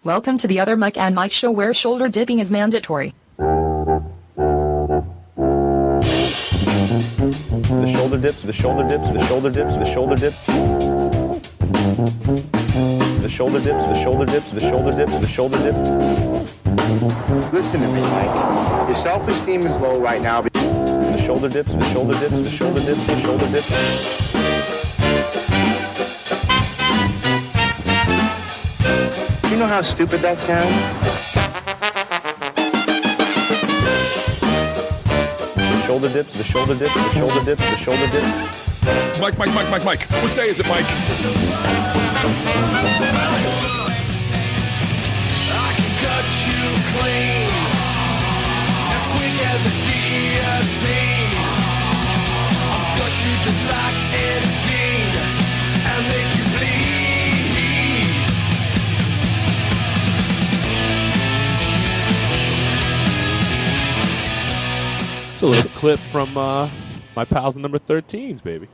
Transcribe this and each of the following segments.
Welcome to the Other Mike and Mike show where shoulder dipping is mandatory. The shoulder dips, the shoulder dips, the shoulder dips, the shoulder dips. The shoulder dips, the shoulder dips, the shoulder dips, the shoulder dips. Listen to me, Mike. Your self-esteem is low right now. The shoulder dips, the shoulder dips, the shoulder dips, the shoulder dips. Do you know how stupid that sounds? The shoulder dips, the shoulder dips, the shoulder dips, the shoulder dips. Mike. What day is it, Mike? I can cut you clean, as quick as a guillotine. I'll cut you just like Ed Gein and make you bleed. It's a little clip from my pals in number 13s, baby.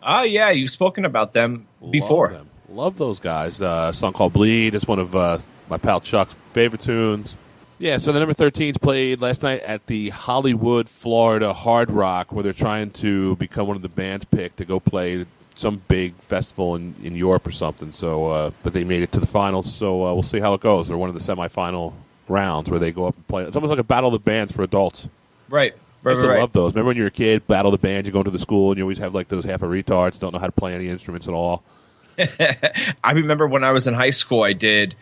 Oh, yeah, you've spoken about them before. Love them. Love those guys. A song called Bleed. It's one of my pal Chuck's favorite tunes. Yeah, so the number 13s played last night at the Hollywood, Florida Hard Rock, where they're trying to become one of the bands picked to go play some big festival in Europe or something. So, but they made it to the finals, so we'll see how it goes. They're one of the semifinal rounds where they go up and play. It's almost like a battle of the bands for adults. Right. I used to love those. Remember when you were a kid, battle of the bands, you go into the school, and you always have like those half of retards, don't know how to play any instruments at all. I remember when I was in high school, I don't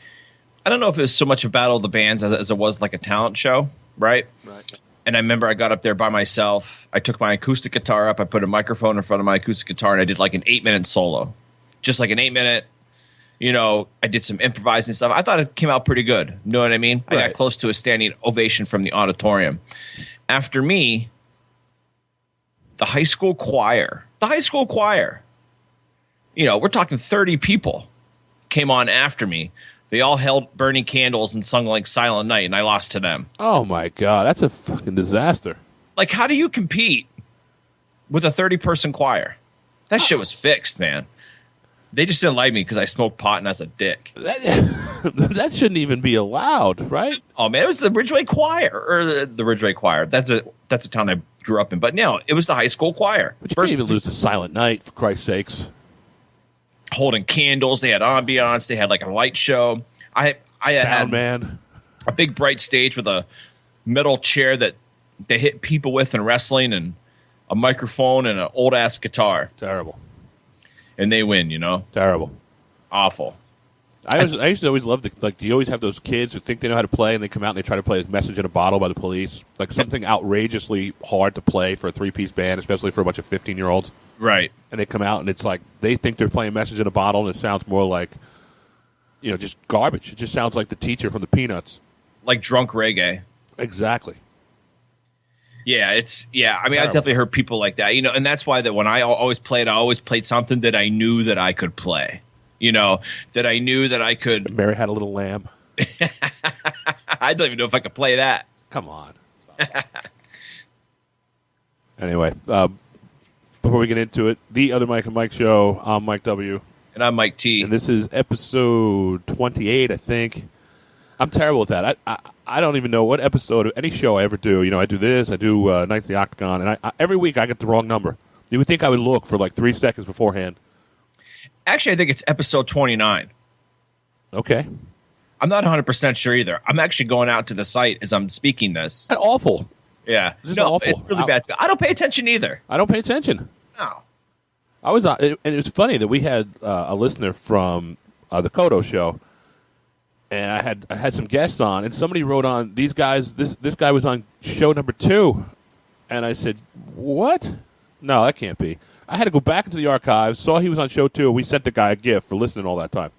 know if it was so much a battle of the bands as it was like a talent show, right? Right. And I remember I got up there by myself. I took my acoustic guitar up. I put a microphone in front of my acoustic guitar, and I did like an 8-minute solo. Just like an 8-minute, I did some improvising stuff. I thought it came out pretty good. You know what I mean? Right. I got close to a standing ovation from the auditorium. After me, the high school choir, we're talking 30 people came on after me. They all held burning candles and sung like Silent Night, and I lost to them. Oh, my God. That's a fucking disaster. Like, how do you compete with a 30-person choir? That shit was fixed, man. They just didn't like me because I smoked pot and I was a dick. That shouldn't even be allowed, right? Oh, man, it was the Ridgeway Choir. Or the Ridgeway Choir. That's a town I grew up in. But no, it was the high school choir. But you can't even lose to Silent Night, for Christ's sakes. Holding candles. They had ambiance. They had like a light show. I had a big bright stage with a metal chair that they hit people with in wrestling and a microphone and an old-ass guitar. Terrible. And they win, Terrible. Awful. I used to always love you always have those kids who think they know how to play and they come out and they try to play a Message in a Bottle by the Police. Like something outrageously hard to play for a 3-piece band, especially for a bunch of 15-year-olds. Right. And they come out and it's like they think they're playing Message in a Bottle and it sounds more like, just garbage. It just sounds like the teacher from the Peanuts. Like drunk reggae. Exactly. Yeah, I mean, I definitely heard people like that, and that's why that when I always played something that I knew that I could play, that I knew that I could. Mary Had a Little Lamb. I don't even know if I could play that. Come on. Anyway, before we get into it, the Other Mike and Mike show, I'm Mike W. And I'm Mike T. And this is episode 28, I think. I'm terrible with that. I don't even know what episode of any show I ever do. I do this, I do Nights of the Octagon, and I every week I get the wrong number. You would think I would look for like 3 seconds beforehand. Actually, I think it's episode 29. Okay. I'm not 100% sure either. I'm actually going out to the site as I'm speaking this. Awful. Yeah. This is awful. It's really bad. I don't pay attention either. I don't pay attention. No. And it was funny that we had a listener from the Kodo show. And I had some guests on, and somebody wrote on these guys. This guy was on show number 2, and I said, "What? No, that can't be." I had to go back into the archives, saw he was on show 2, and we sent the guy a gift for listening all that time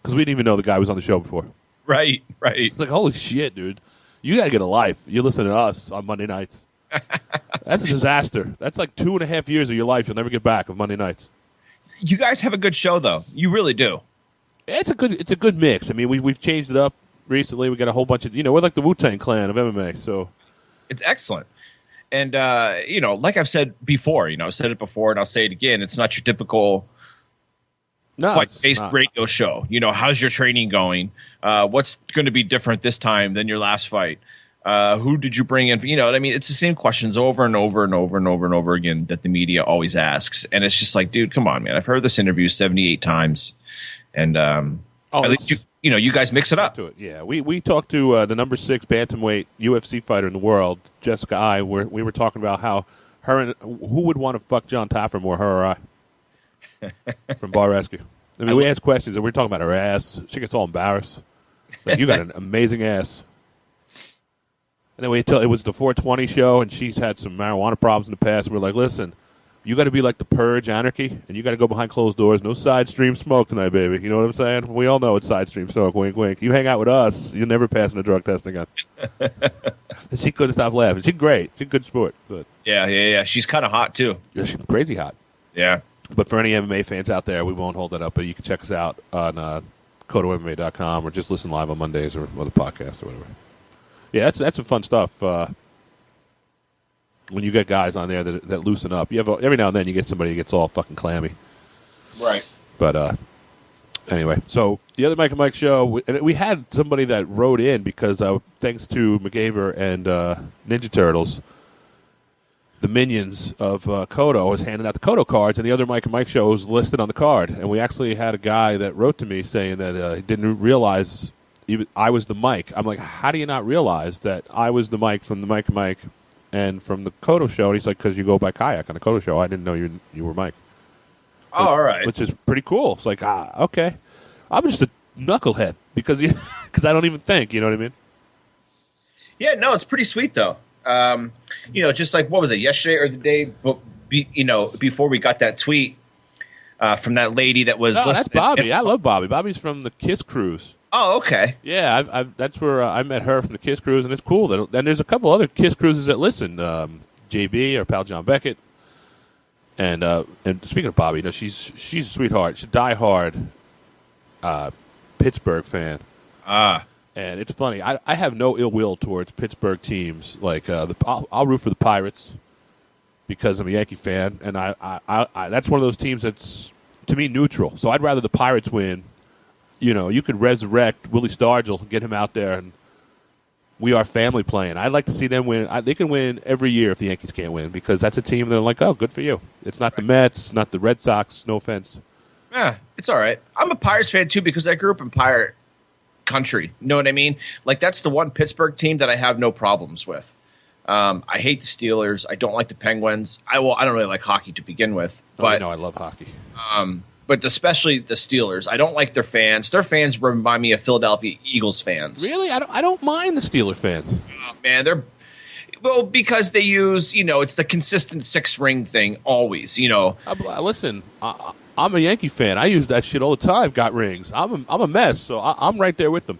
because we didn't even know the guy was on the show before. Right. It's like, holy shit, dude! You got to get a life. You listen to us on Monday nights. That's a disaster. That's like 2.5 years of your life you'll never get back of Monday nights. You guys have a good show, though. You really do. It's a good mix. I mean, we've changed it up recently. We got a whole bunch of we're like the Wu-Tang Clan of MMA. So it's excellent. And like I've said before, I've said it before and I'll say it again. It's not your typical fight-based not. radio show. You know, how's your training going? What's going to be different this time than your last fight? Who did you bring in? You know what I mean? It's the same questions over and over and over and over and over again that the media always asks. And it's just like, dude, come on, man. I've heard this interview 78 times. And at least you guys mix it up. To it. Yeah, we talked to the number 6 bantamweight UFC fighter in the world, Jessica I. We were talking about how who would want to fuck John Taffer more, her or I? From Bar Rescue. I mean, we asked questions and we were talking about her ass. She gets all embarrassed. Like, you got an amazing ass. And then it was the 420 show, and she's had some marijuana problems in the past. And we're like, listen, you got to be like the Purge Anarchy, and you got to go behind closed doors. No side stream smoke tonight, baby. You know what I'm saying? We all know it's side stream smoke. Wink, wink. You hang out with us, you're never passing a drug test again. And she couldn't stop laughing. She's great. She's a good sport. But Yeah. She's kind of hot, too. yeah, she's crazy hot. Yeah. But for any MMA fans out there, we won't hold that up. But you can check us out on CotoMMA.com or just listen live on Mondays or the podcast or whatever. Yeah, that's some fun stuff. When you get guys on there that loosen up, you have every now and then you get somebody who gets all fucking clammy. Right. But anyway, so the other Mike and Mike show, and we had somebody that wrote in because thanks to McGaver and Ninja Turtles, the minions of Kodo was handing out the Kodo cards, and the other Mike and Mike show was listed on the card. And we actually had a guy that wrote to me saying that he didn't realize I was the Mike. I'm like, how do you not realize that I was the Mike from the Mike and Mike and from the Kodo show? And he's like, because you go by kayak on the Kodo show. I didn't know you were Mike. Oh, all right. Which is pretty cool. It's like, okay. I'm just a knucklehead because I don't even think, you know what I mean? Yeah, no, it's pretty sweet, though. Just like, what was it, yesterday or the day, before we got that tweet from that lady that was listening. That's Bobby. I love Bobby. Bobby's from the Kiss Cruise. Oh, okay. Yeah, that's where I met her from the Kiss Cruise, and it's cool. And there's a couple other Kiss Cruises that listen. JB, our pal John Beckett. And speaking of Bobby, she's a sweetheart. She's a diehard Pittsburgh fan. And it's funny. I have no ill will towards Pittsburgh teams. Like I'll root for the Pirates because I'm a Yankee fan, and I that's one of those teams that's to me neutral. So I'd rather the Pirates win. You know, you could resurrect Willie Stargell, get him out there, and we are family playing. I'd like to see them win. They can win every year if the Yankees can't win because that's a team that are like, oh, good for you. It's not the Mets, not the Red Sox. No offense. Yeah, it's all right. I'm a Pirates fan too because I grew up in Pirate country. You know what I mean? Like that's the one Pittsburgh team that I have no problems with. I hate the Steelers. I don't like the Penguins. I don't really like hockey to begin with. But I love hockey. But especially the Steelers. I don't like their fans. Their fans remind me of Philadelphia Eagles fans. Really? I don't mind the Steeler fans. Oh, man, because they use, it's the consistent 6-ring thing always, Listen, I'm a Yankee fan. I use that shit all the time. Got rings. I'm a mess, so I'm right there with them.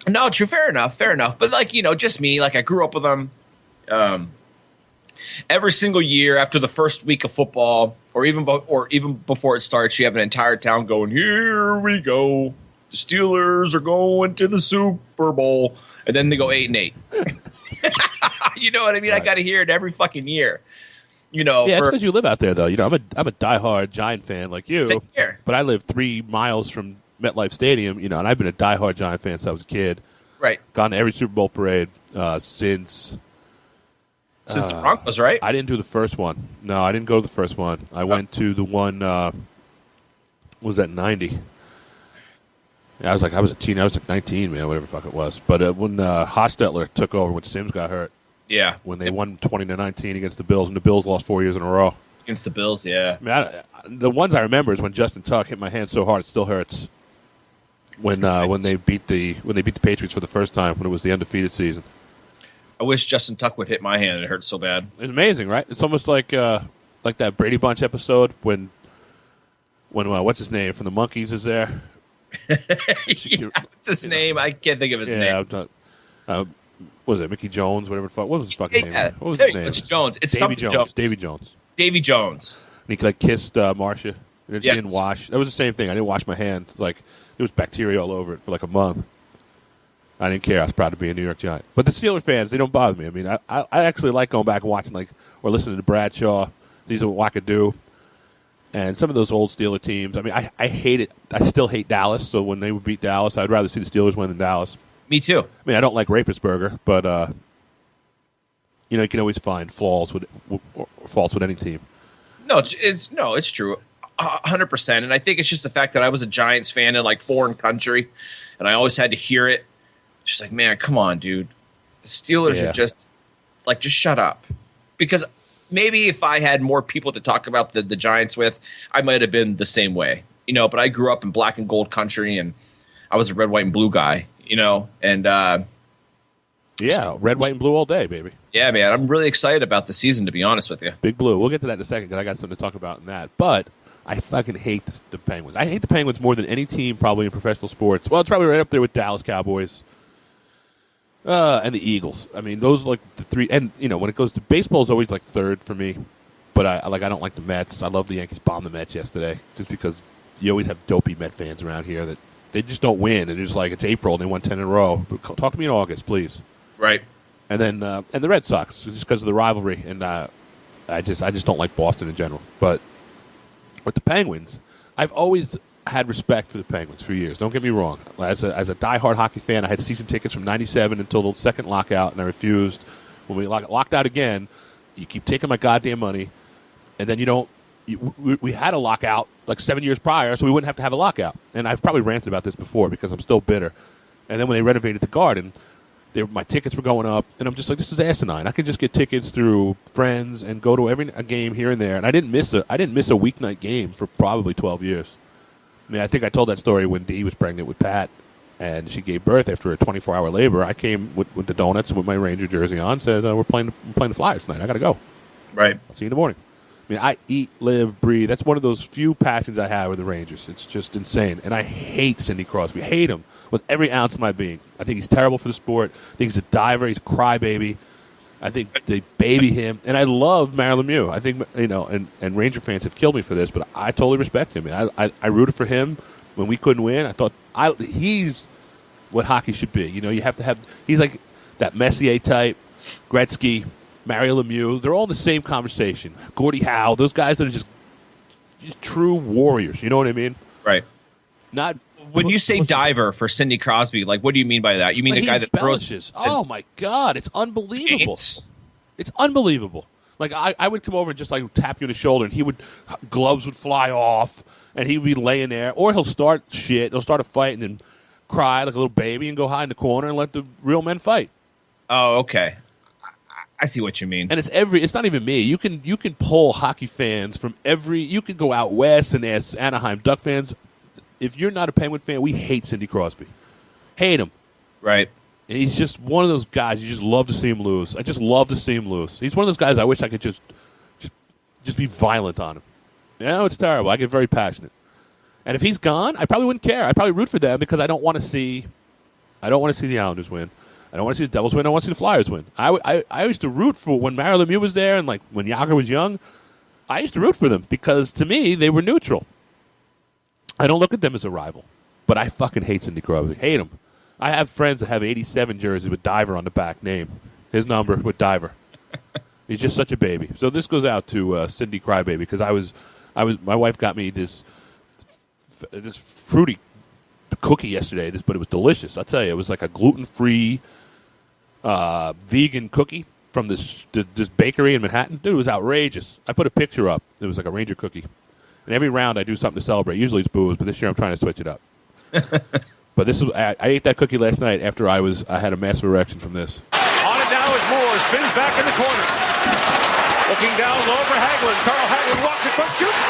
No, true. Fair enough. But just me. Like I grew up with them. Every single year after the first week of football, or even before it starts, you have an entire town going, "Here we go! The Steelers are going to the Super Bowl," and then they go 8-8. You know what I mean? Right. I got to hear it every fucking year. Yeah, it's because you live out there, though. I'm a diehard Giant fan like you. Same here. But I live 3 miles from MetLife Stadium, and I've been a diehard Giant fan since I was a kid. Right. Gone to every Super Bowl parade since the Broncos, right? I didn't do the first one. No, I didn't go to the first one. I went to the one. Was that 90? Yeah, I was a teen. I was like 19, man, whatever the fuck it was. But when Hostetler took over when Sims got hurt. Yeah. When they won 20-19 against the Bills, and the Bills lost 4 years in a row. Against the Bills, yeah. I mean, the ones I remember is when Justin Tuck hit my hand so hard it still hurts. When they beat the Patriots for the first time when it was the undefeated season. I wish Justin Tuck would hit my hand and it hurt so bad. It's amazing, right? It's almost like that Brady Bunch episode when what's his name from the Monkees is there. What's his name? I can't think of his name. What was it Mickey Jones? Whatever the fuck. What was his fucking name? What was his name? It's Jones. It's Davy Jones. Davy Jones. Davy Jones. And he kissed Marcia, and then she didn't wash. That was the same thing. I didn't wash my hand. Like there was bacteria all over it for like a month. I didn't care. I was proud to be a New York Giant. But the Steelers fans, they don't bother me. I mean, I actually like going back and watching or listening to Bradshaw. These are what I could do. And some of those old Steeler teams, I mean, I hate it. I still hate Dallas, so when they would beat Dallas, I'd rather see the Steelers win than Dallas. Me too. I mean, I don't like Rapersburger, but, you can always find faults with any team. No, it's true. 100%. And I think it's just the fact that I was a Giants fan in, like, foreign country, and I always had to hear it. Just like, man, come on, dude. The Steelers are just shut up. Because maybe if I had more people to talk about the Giants with, I might have been the same way. But I grew up in black and gold country, and I was a red, white, and blue guy, and yeah, red, white, and blue all day, baby. Yeah, man, I'm really excited about the season, to be honest with you. Big blue. We'll get to that in a second because I got something to talk about in that. But I fucking hate the Penguins. I hate the Penguins more than any team probably in professional sports. Well, it's probably right up there with Dallas Cowboys and the Eagles. I mean, those are like the three. And, when it goes to baseball, is always like third for me. But I don't like the Mets. I love the Yankees bombed the Mets yesterday just because you always have dopey Met fans around here that they just don't win. And it's like it's April and they won 10 in a row. But talk to me in August, please. Right. And then and the Red Sox, just because of the rivalry, and I just don't like Boston in general. But with the Penguins, I've always had respect for the Penguins for years. Don't get me wrong. As a diehard hockey fan, I had season tickets from '97 until the second lockout, and I refused. When we locked out again, you keep taking my goddamn money, and then you don't. We had a lockout like 7 years prior, so we wouldn't have to have a lockout. And I've probably ranted about this before because I'm still bitter. And then when they renovated the Garden, my tickets were going up, and I'm just like, this is asinine. I could just get tickets through friends and go to a game here and there. And I didn't miss a weeknight game for probably 12 years. I mean, I think I told that story when Dee was pregnant with Pat, and she gave birth after a 24-hour labor. I came with the donuts and with my Ranger jersey on, said, we're playing the Flyers tonight. I got to go. Right. I'll see you in the morning. I mean, I eat, live, breathe. That's one of those few passions I have with the Rangers. It's just insane. And I hate Sidney Crosby. Hate him with every ounce of my being. I think he's terrible for the sport. I think he's a diver. He's a crybaby. I think they baby him. And I love Mario Lemieux. I think, and Ranger fans have killed me for this, but I totally respect him. I rooted for him when we couldn't win. I thought he's what hockey should be. You have to have – he's like that Messier type, Gretzky, Mario Lemieux. They're all in the same conversation. Gordie Howe, those guys that are just true warriors. You know what I mean? Right. Not – when you say diver for Sidney Crosby, like, what do you mean by that? You mean the guy that throws? Oh my God, it's unbelievable! It's unbelievable. Like I would come over and just like tap you on the shoulder, and gloves would fly off, and he would be laying there, or he'll start shit. He'll start a fight and then cry like a little baby and go hide in the corner and let the real men fight. Oh, okay. I see what you mean. And it's not even me. You can pull hockey fans from you can go out west and ask Anaheim Duck fans. If you're not a Penguin fan, we hate Sidney Crosby. Hate him. Right. And he's just one of those guys you just love to see him lose. I just love to see him lose. He's one of those guys I wish I could just be violent on him. It's terrible. I get very passionate. And if he's gone, I probably wouldn't care. I'd probably root for them because I don't want to see the Islanders win. I don't want to see the Devils win. I want to see the Flyers win. I used to root for when Mario Lemieux was there and like when Yager was young. I used to root for them because to me they were neutral. I don't look at them as a rival, but I fucking hate Sidney Crosby. Hate him. I have friends that have 87 jerseys with Diver on the back name. His number with Diver. He's just such a baby. So this goes out to Sidney Crybaby because my wife got me this fruity cookie yesterday, but it was delicious. I'll tell you, it was like a gluten-free vegan cookie from this bakery in Manhattan. Dude, it was outrageous. I put a picture up. It was like a Ranger cookie. And every round I do something to celebrate. Usually it's booze, but this year I'm trying to switch it up. But I ate that cookie last night after I had a massive erection from this. On it now is Moore. Spins back in the corner. Looking down low for Hagelin. Carl Hagelin walks it, but shoots.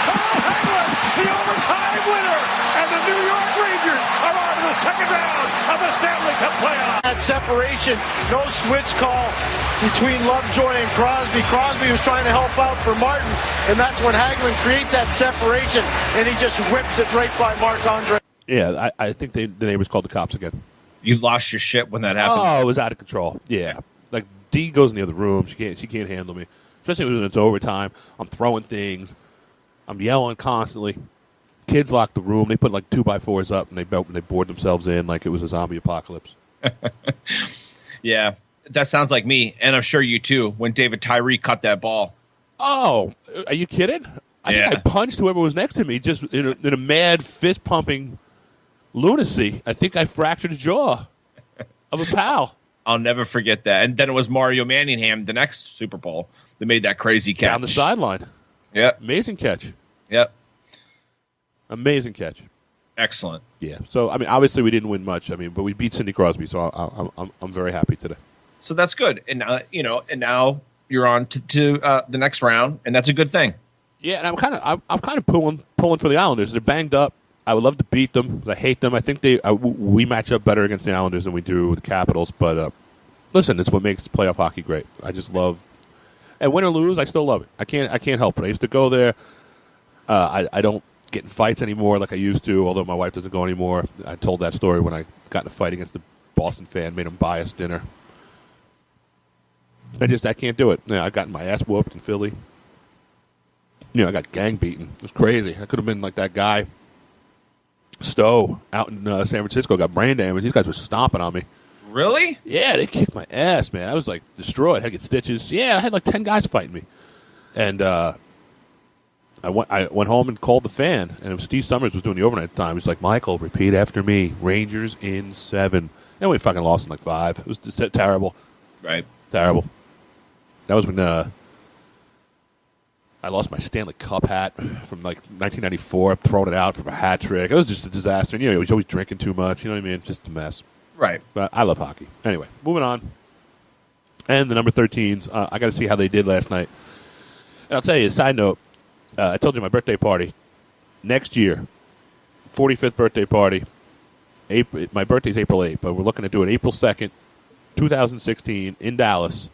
Carl Hagelin, the overtime winner. And the New York Rangers are on to the second round of the Stanley Cup playoffs. That separation, no switch call between Lovejoy and Crosby. Crosby was trying to help out for Martin, and that's when Hagelin creates that separation, and he just whips it right by Marc-Andre. Yeah, I think the neighbors called the cops again. You lost your shit when that happened. Oh, it was out of control. Yeah, like Dee goes in the other room. She can't handle me, especially when it's overtime. I'm throwing things. I'm yelling constantly. Kids locked the room. They put like 2x4s up and they board themselves in like it was a zombie apocalypse. Yeah, that sounds like me, and I'm sure you too. When David Tyree cut that ball. Oh, are you kidding? I think I punched whoever was next to me just in a mad fist pumping lunacy. I think I fractured a jaw of a pal. I'll never forget that. And then it was Mario Manningham the next Super Bowl that made that crazy catch. Down the sideline. Yep. Amazing catch. Yep. Amazing catch. Excellent. Yeah. So, I mean, obviously we didn't win much. I mean, but we beat Sidney Crosby, so I'm very happy today. So that's good. And, and now you're on to the next round, and that's a good thing. Yeah, and I'm kind of pulling for the Islanders. They're banged up. I would love to beat them. I hate them. I think we match up better against the Islanders than we do with the Capitals. But listen, it's what makes playoff hockey great. I just love, and win or lose, I still love it. I can't help it. I used to go there. I don't get in fights anymore like I used to. Although my wife doesn't go anymore. I told that story when I got in a fight against the Boston fan, made him buy us dinner. I can't do it. I got my ass whooped in Philly. I got gang beaten. It was crazy. I could have been like that guy Stowe out in San Francisco, got brain damage. These guys were stomping on me. Really? Yeah, they kicked my ass, man. I was like destroyed. I had to get stitches. Yeah, I had like 10 guys fighting me. And I went home and called the fan, and it was Steve Summers was doing the overnight time. He's like, Michael, repeat after me. Rangers in 7. And we fucking lost in like 5. It was just terrible. Right. Terrible. That was when I lost my Stanley Cup hat from like 1994. I've thrown it out from a hat trick. It was just a disaster. And, he was always drinking too much. You know what I mean? Just a mess. Right. But I love hockey. Anyway, moving on. And the number 13s. I got to see how they did last night. And I'll tell you, a side note, I told you my birthday party next year, 45th birthday party. My birthday's April 8th, but we're looking to do it April 2nd, 2016 in Dallas.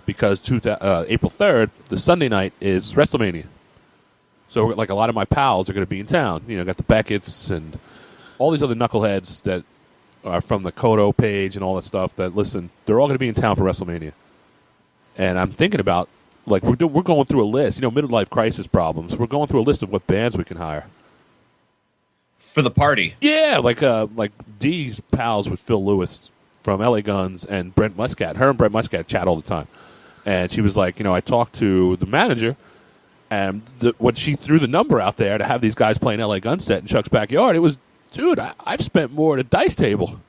Because April 3rd, the Sunday night, is WrestleMania. So, like, a lot of my pals are going to be in town. Got the Beckett's and all these other knuckleheads that are from the Kodo page and all that stuff that, listen, they're all going to be in town for WrestleMania. And I'm thinking about, like, we're going through a list, midlife crisis problems. We're going through a list of what bands we can hire. For the party? Yeah, like Dee's pals with Phil Lewis from LA Guns and Brent Muscat. Her and Brent Muscat chat all the time. And she was like, I talked to the manager, and when she threw the number out there to have these guys playing LA Gun set in Chuck's backyard, it was, dude, I've spent more at a dice table.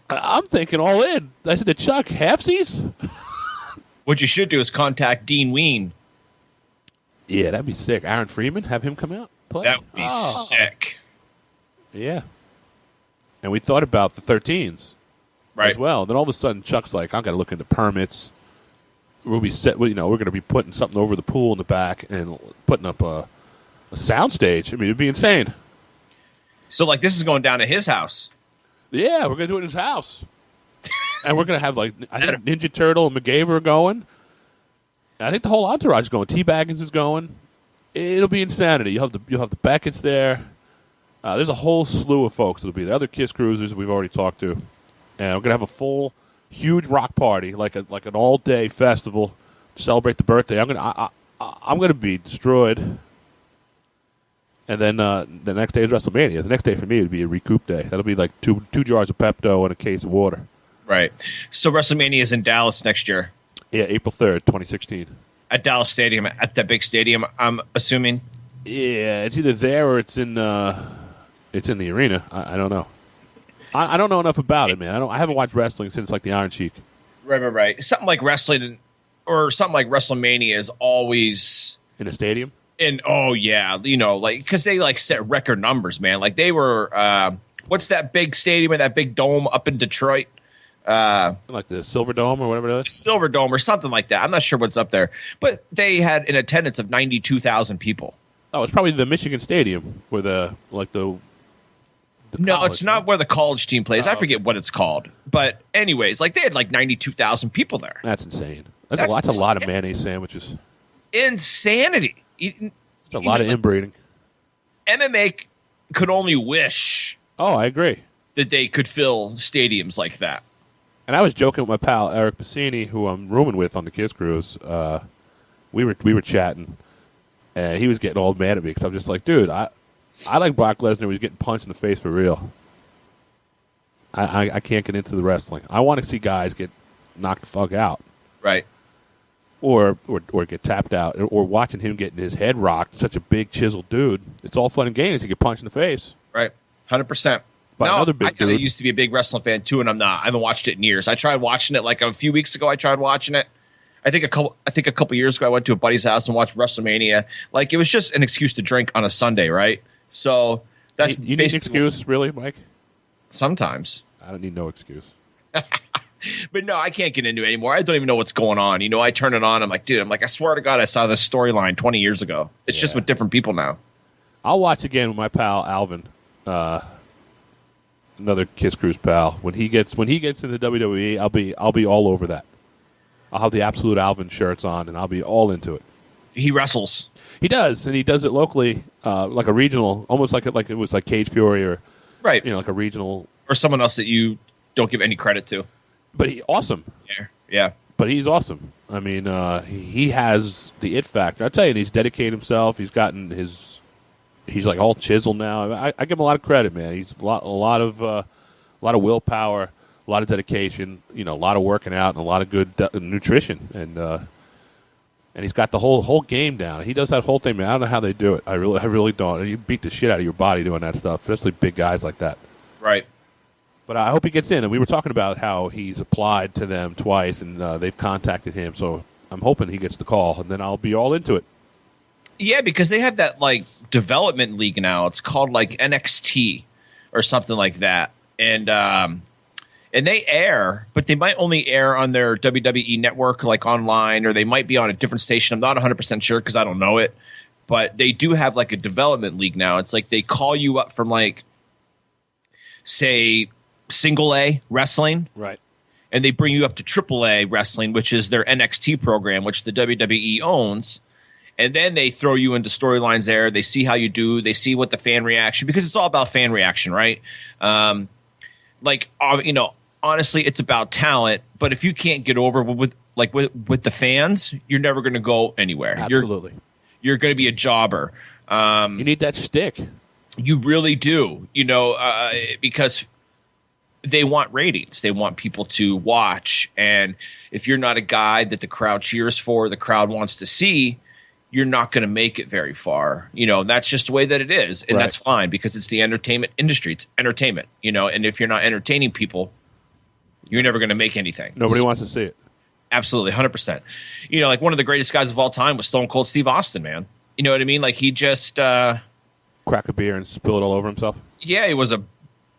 I'm thinking all in. I said to Chuck, halfsies? What you should do is contact Dean Ween. Yeah, that'd be sick. Aaron Freeman, have him come out play. That would be sick. Yeah. And we thought about the 13s as well. And then all of a sudden, Chuck's like, I'm going to look into permits. We'll be set. We're going to be putting something over the pool in the back and putting up a sound stage. I mean, it'd be insane. So, like, this is going down at his house. Yeah, we're going to do it in his house. And we're going to have, like, I think Ninja Turtle and McGaver are going. I think the whole entourage is going. T Baggins is going. It'll be insanity. You'll have the Beckett's there. There's a whole slew of folks that'll be there. Other Kiss Cruisers we've already talked to. And we're going to have a full, huge rock party, like an all-day festival to celebrate the birthday. I'm going to be destroyed. And then the next day is WrestleMania. The next day for me would be a recoup day. That'll be like two jars of Pepto and a case of water. Right. So WrestleMania is in Dallas next year. Yeah, April 3rd, 2016. At Dallas Stadium, at that big stadium, I'm assuming. Yeah, it's either there or it's in the arena. I don't know. I don't know enough about it, man. I haven't watched wrestling since like the Iron Sheik. Right. Something like wrestling or something like WrestleMania is always in a stadium. And like because they like set record numbers, man. Like they were. What's that big stadium and that big dome up in Detroit? Like the Silver Dome or whatever it is? Silver Dome or something like that. I'm not sure what's up there. But they had an attendance of 92,000 people. Oh, it's probably the Michigan Stadium where the no, college, it's not where the college team plays. Oh, I forget what it's called. But anyways, like they had like 92,000 people there. That's insane. That's a lot of mayonnaise sandwiches. Insanity. It's a lot of inbreeding. MMA could only wish. Oh, I agree. That they could fill stadiums like that. And I was joking with my pal Eric Piscini, who I'm rooming with on the Kiss Cruise. We were chatting, and he was getting all mad at me because I'm just like, dude, I like Brock Lesnar. He was getting punched in the face for real. I can't get into the wrestling. I want to see guys get knocked the fuck out. Right. or get tapped out, or watching him getting his head rocked. Such a big chiseled dude. It's all fun and games. He get punched in the face. Right, 100%. By another big dude. I used to be a big wrestling fan too, and I'm not. I haven't watched it in years. I tried watching it like a few weeks ago. I tried watching it. I think a couple years ago, I went to a buddy's house and watched WrestleMania. Like, it was just an excuse to drink on a Sunday, right? So that's you need an excuse, really, Mike? Sometimes. I don't need no excuse. But no, I can't get into it anymore. I don't even know what's going on. You know, I turn it on. I'm like, dude, I swear to God, I saw this storyline 20 years ago. It's just with different people now. I'll watch again with my pal Alvin, another Kiss Cruise pal. When he gets into WWE, I'll be all over that. I'll have the Absolute Alvin shirts on, and I'll be all into it. He wrestles. He does, and he does it locally, like a regional, almost like it was like Cage Fury or right, like a regional or someone else that you don't give any credit to. But awesome. Yeah. But he's awesome. I mean, he has the it factor. I tell you, and he's dedicated himself. He's gotten he's like all chiseled now. I give him a lot of credit, man. He's a lot of willpower, a lot of dedication. A lot of working out and a lot of good nutrition, and he's got the whole game down. He does that whole thing, man. I don't know how they do it. I really don't. You beat the shit out of your body doing that stuff, especially big guys like that. Right. But I hope he gets in. And we were talking about how he's applied to them twice, and they've contacted him. So I'm hoping he gets the call, and then I'll be all into it. Yeah, because they have that like development league now. It's called like NXT or something like that, and they air, but they might only air on their WWE network, like online, or they might be on a different station. I'm not 100% sure because I don't know it, but they do have like a development league now. It's like they call you up from like, say, single A wrestling, right, and they bring you up to triple A wrestling, which is their NXT program, which the WWE owns. And then they throw you into storylines there. They see how you do. They see what the fan reaction, because it's all about fan reaction, right? Honestly, it's about talent. But if you can't get over with the fans, you're never going to go anywhere. Absolutely, you're going to be a jobber. You need that stick. You really do. Because they want ratings. They want people to watch. And if you're not a guy that the crowd cheers for, the crowd wants to see, you're not going to make it very far. That's just the way that it is. And that's fine, because it's the entertainment industry. It's entertainment, and if you're not entertaining people, you're never going to make anything. Nobody wants to see it. Absolutely, 100%. Like one of the greatest guys of all time was Stone Cold Steve Austin, man. You know what I mean? Like he just crack a beer and spill it all over himself. Yeah, he was a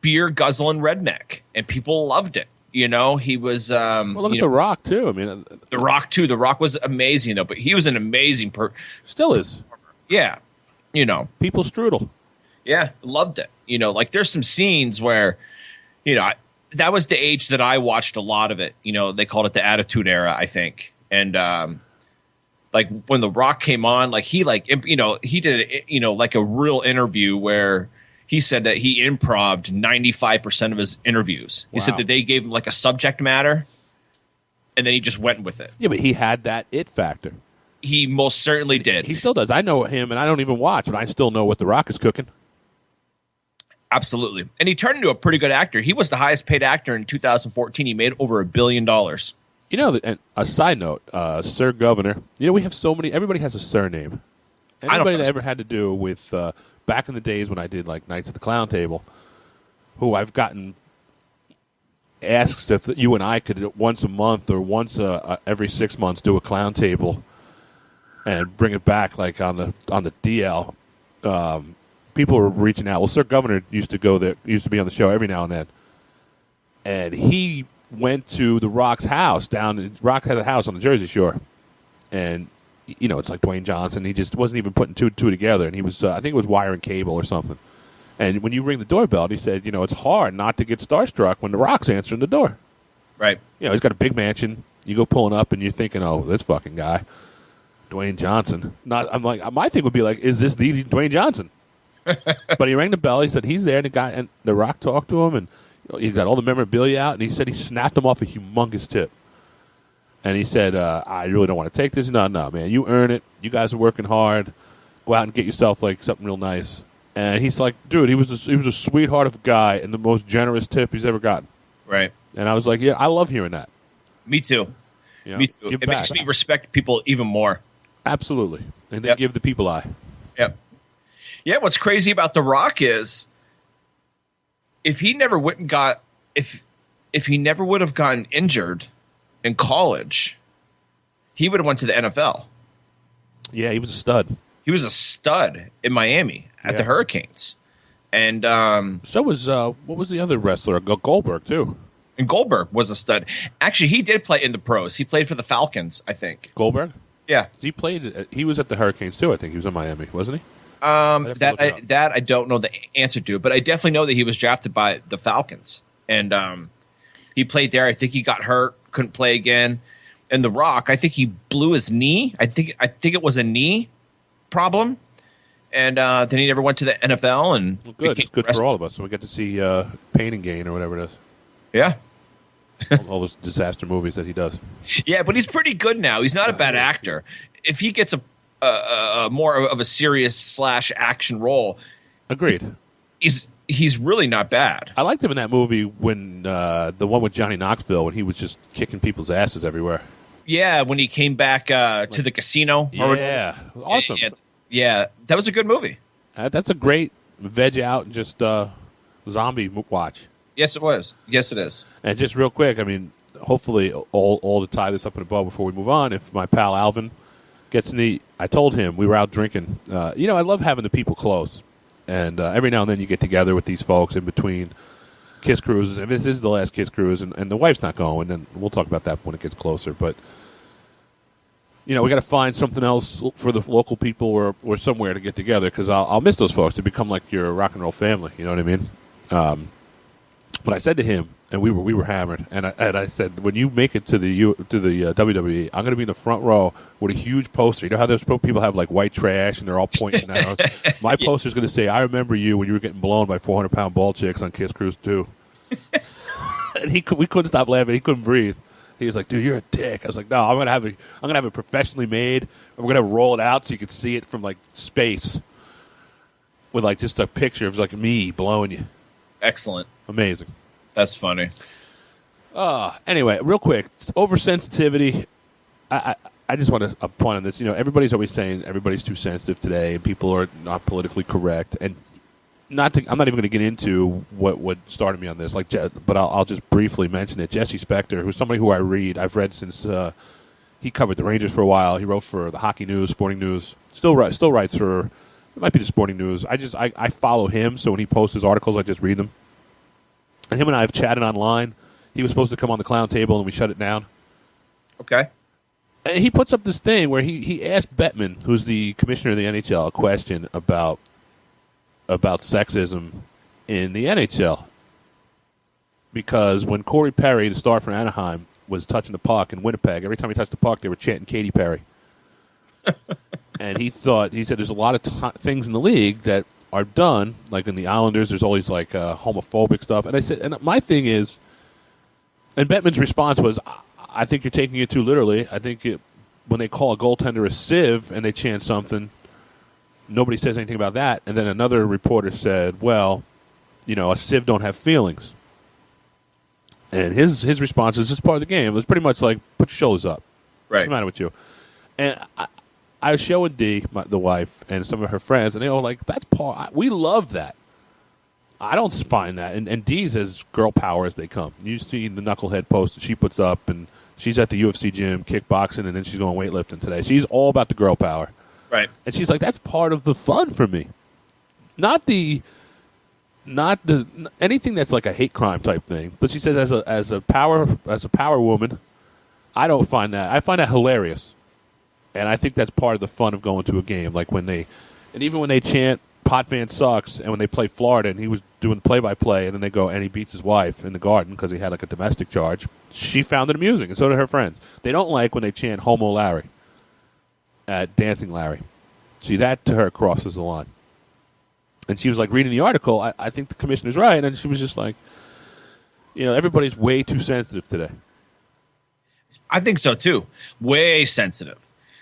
beer guzzling redneck, and people loved it. He was. Well, look at The Rock too. I mean, The Rock too. The Rock was amazing though, but he was an amazing Still is. Yeah, people strudel. Yeah, loved it. Like there's some scenes where, that was the age that I watched a lot of it. They called it the Attitude Era, I think, and like when The Rock came on, like he did like a real interview where he said that he improv'd 95% of his interviews. He said that they gave him like a subject matter, and then he just went with it. Yeah, but he had that it factor. He most certainly did. He still does. I know him, and I don't even watch, but I still know what The Rock is cooking. Absolutely. And he turned into a pretty good actor. He was the highest paid actor in 2014. He made over $1 billion. And a side note, Sir Governor, we have so many, everybody has a surname. Anybody that ever had to do with, back in the days when I did like Nights at the Clown Table, who I've gotten asks if you and I could once a month or once every 6 months do a clown table and bring it back like on the DL. People were reaching out. Well, Sir Governor used to go there, used to be on the show every now and then, and he went to the Rock's house Rock has a house on the Jersey Shore, and it's like Dwayne Johnson. He just wasn't even putting two and two together, and he was I think it was wiring cable or something. And when you ring the doorbell, he said, it's hard not to get starstruck when the Rock's answering the door. Right. He's got a big mansion. You go pulling up, and you're thinking, oh, this fucking guy, Dwayne Johnson. I'm like, my thing would be like, is this the Dwayne Johnson? But he rang the bell. He said he's there, and the Rock talked to him, and he got all the memorabilia out, and he said he snapped him off a humongous tip. And he said, I really don't want to take this. No, man, you earn it. You guys are working hard. Go out and get yourself like something real nice. And he's like, dude, he was a sweetheart of a guy and the most generous tip he's ever gotten. Right. And I was like, yeah, I love hearing that. Me too. You know, Me too. give It back. makes me respect people even more. Absolutely, and then Yep. give the people eye. Yep. Yeah, what's crazy about The Rock is if he never would have gotten injured in college, he would have went to the NFL. Yeah, he was a stud. He was a stud in Miami at the Hurricanes. And So was what was the other wrestler? Goldberg too. and Goldberg was a stud. Actually, he did play in the pros. He played for the Falcons, I think. Goldberg. Yeah. He played. He was at the Hurricanes too. I think he was in Miami, wasn't he? That I don't know the answer to, but I definitely know that he was drafted by the Falcons, and he played there. I think he got hurt, couldn't play again. And The Rock, I think he blew his knee. I think it was a knee problem, and then he never went to the NFL. And Well, good. It's good for all of us. So we get to see Pain and Gain or whatever it is. Yeah. all those disaster movies that he does. Yeah, but he's pretty good now. He's not a bad actor. If he gets a more of a serious / action role, Agreed. He's really not bad. I liked him in that movie when the one with Johnny Knoxville when he was just kicking people's asses everywhere. Yeah, when he came back to the casino. Yeah, awesome. Yeah, that was a good movie. That's a great veg out and just zombie watch. Yes, it was. Yes, it is. And just real quick, I mean, hopefully, all to tie this up in a bow before we move on, if my pal Alvin gets any, I told him we were out drinking. I love having the people close. And every now and then you get together with these folks in between Kiss Cruises. If this is the last Kiss Cruise and the wife's not going, then we'll talk about that when it gets closer. But, we got to find something else for the local people or somewhere to get together because I'll miss those folks. They become like your rock and roll family. You know what I mean? But I said to him, and we were hammered, and I said, when you make it to the WWE, I'm going to be in the front row with a huge poster. You know how those people have like white trash and they're all pointing out. My poster's going to say, "I remember you when you were getting blown by 400-pound ball chicks on Kiss Cruise 2." And we couldn't stop laughing. He couldn't breathe. He was like, "Dude, you're a dick." I was like, "No, I'm gonna have it professionally made. And we're gonna roll it out so you can see it from like space with like just a picture of like me blowing you." Excellent. Amazing. That's funny. Anyway, real quick, oversensitivity. I just want to point on this. Everybody's always saying everybody's too sensitive today, and people are not politically correct. And I'm not even going to get into what started me on this. But I'll just briefly mention it. Jesse Spector, who's somebody who I've read since he covered the Rangers for a while. He wrote for the Hockey News, Sporting News. Still writes for it might be the Sporting News. I follow him, so when he posts his articles, I just read them. And him and I have chatted online. He was supposed to come on the clown table, and we shut it down. Okay. And he puts up this thing where he asked Bettman, who's the commissioner of the NHL, a question about sexism in the NHL. Because when Corey Perry, the star from Anaheim, was touching the puck in Winnipeg, every time he touched the puck, they were chanting Katy Perry. And he said there's a lot of things in the league that are done, like in the Islanders, there's always like homophobic stuff. And I said, and my thing is, and Bettman's response was, I think you're taking it too literally. I think when they call a goaltender a sieve and they chant something, nobody says anything about that. And then another reporter said, well, a sieve don't have feelings. And his response is, this is part of the game. It was pretty much like, put your shoulders up. Right. What's the matter with you? And I was showing Dee, the wife, and some of her friends, and they all like, that's part. We love that. I don't find that. And Dee's as girl power as they come. You see the knucklehead post that she puts up, and she's at the UFC gym kickboxing, and then she's going weightlifting today. She's all about the girl power. Right. And she's like, that's part of the fun for me. Not the anything that's like a hate crime type thing. But she says as a power woman, I don't find that. I find that hilarious. And I think that's part of the fun of going to a game. Like even when they chant Potvin sucks, and when they play Florida, and he was doing play-by-play, and then they go and he beats his wife in the garden because he had like a domestic charge, she found it amusing, and so did her friends. They don't like when they chant Homo Larry at Dancing Larry. See, that to her crosses the line. And she was like reading the article, I think the commissioner's right, and she was just like, everybody's way too sensitive today. I think so too. Way sensitive.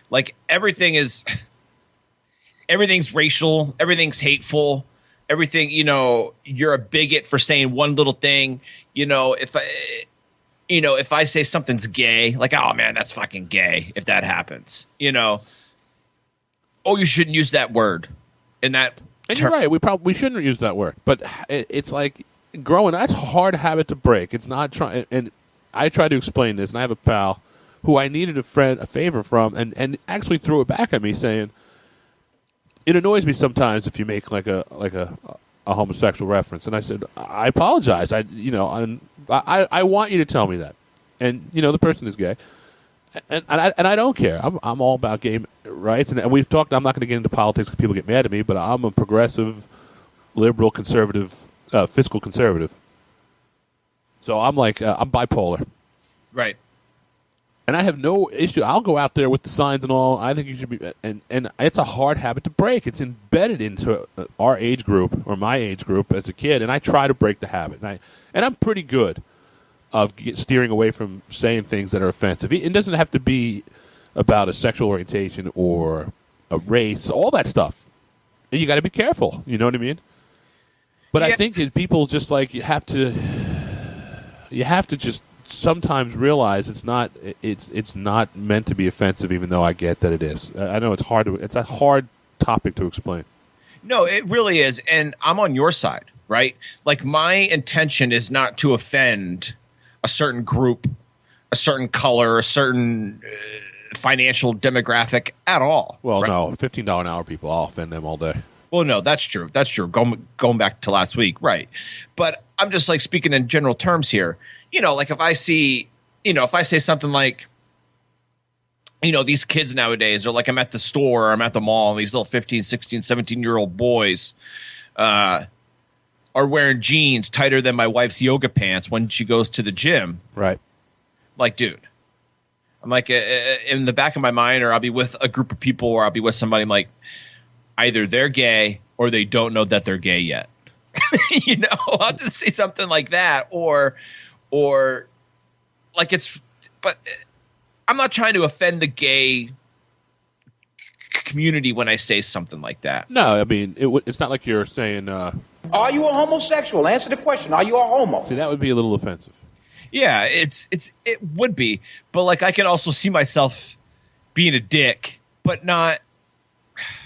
Like everything's racial, everything's hateful, everything, you're a bigot for saying one little thing. If if I say something's gay, like, oh man, that's fucking gay. If that happens, oh, you shouldn't use that word. And you're right. We shouldn't use that word. But it's like growing. That's a hard habit to break. It's not trying. And I try to explain this. And I have a pal who I needed a favor from, and actually threw it back at me, saying, "It annoys me sometimes if you make like a homosexual reference." And I said, "I apologize. I want you to tell me that." And the person is gay, and I don't care. I'm all about gay rights, and we've talked. I'm not going to get into politics because people get mad at me, but I'm a progressive, liberal, conservative, fiscal conservative. So I'm like I'm bipolar, right? And I have no issue. I'll go out there with the signs and all. I think you should be, and it's a hard habit to break. It's embedded into our age group or my age group as a kid, and I try to break the habit. And I'm pretty good of steering away from saying things that are offensive. It doesn't have to be about a sexual orientation or a race, all that stuff. And you got to be careful. You know what I mean? But yeah. I think people just like you have to just sometimes realize it's not meant to be offensive, even though I get that it is. I know it's a hard topic to explain. No, it really is, and I'm on your side, right? Like my intention is not to offend a certain group, a certain color, a certain financial demographic at all. Well, right? No, $15 an hour people, I'll offend them all day. Well, no, that's true. That's true. Going back to last week, right? But I'm just like speaking in general terms here. Like if I see, if I say something like, these kids nowadays, or like I'm at the store or I'm at the mall and these little 15, 16, 17-year-old boys are wearing jeans tighter than my wife's yoga pants when she goes to the gym. Right. Like, dude, I'm like in the back of my mind, or I'll be with a group of people or I'll be with somebody. I'm like, either they're gay or they don't know that they're gay yet. I'll just say something like that or like but I'm not trying to offend the gay community when I say something like that. No, I mean, it's not like you're saying, are you a homosexual? Answer the question. Are you a homo? See, that would be a little offensive. Yeah, it would be. But like I can also see myself being a dick, but not,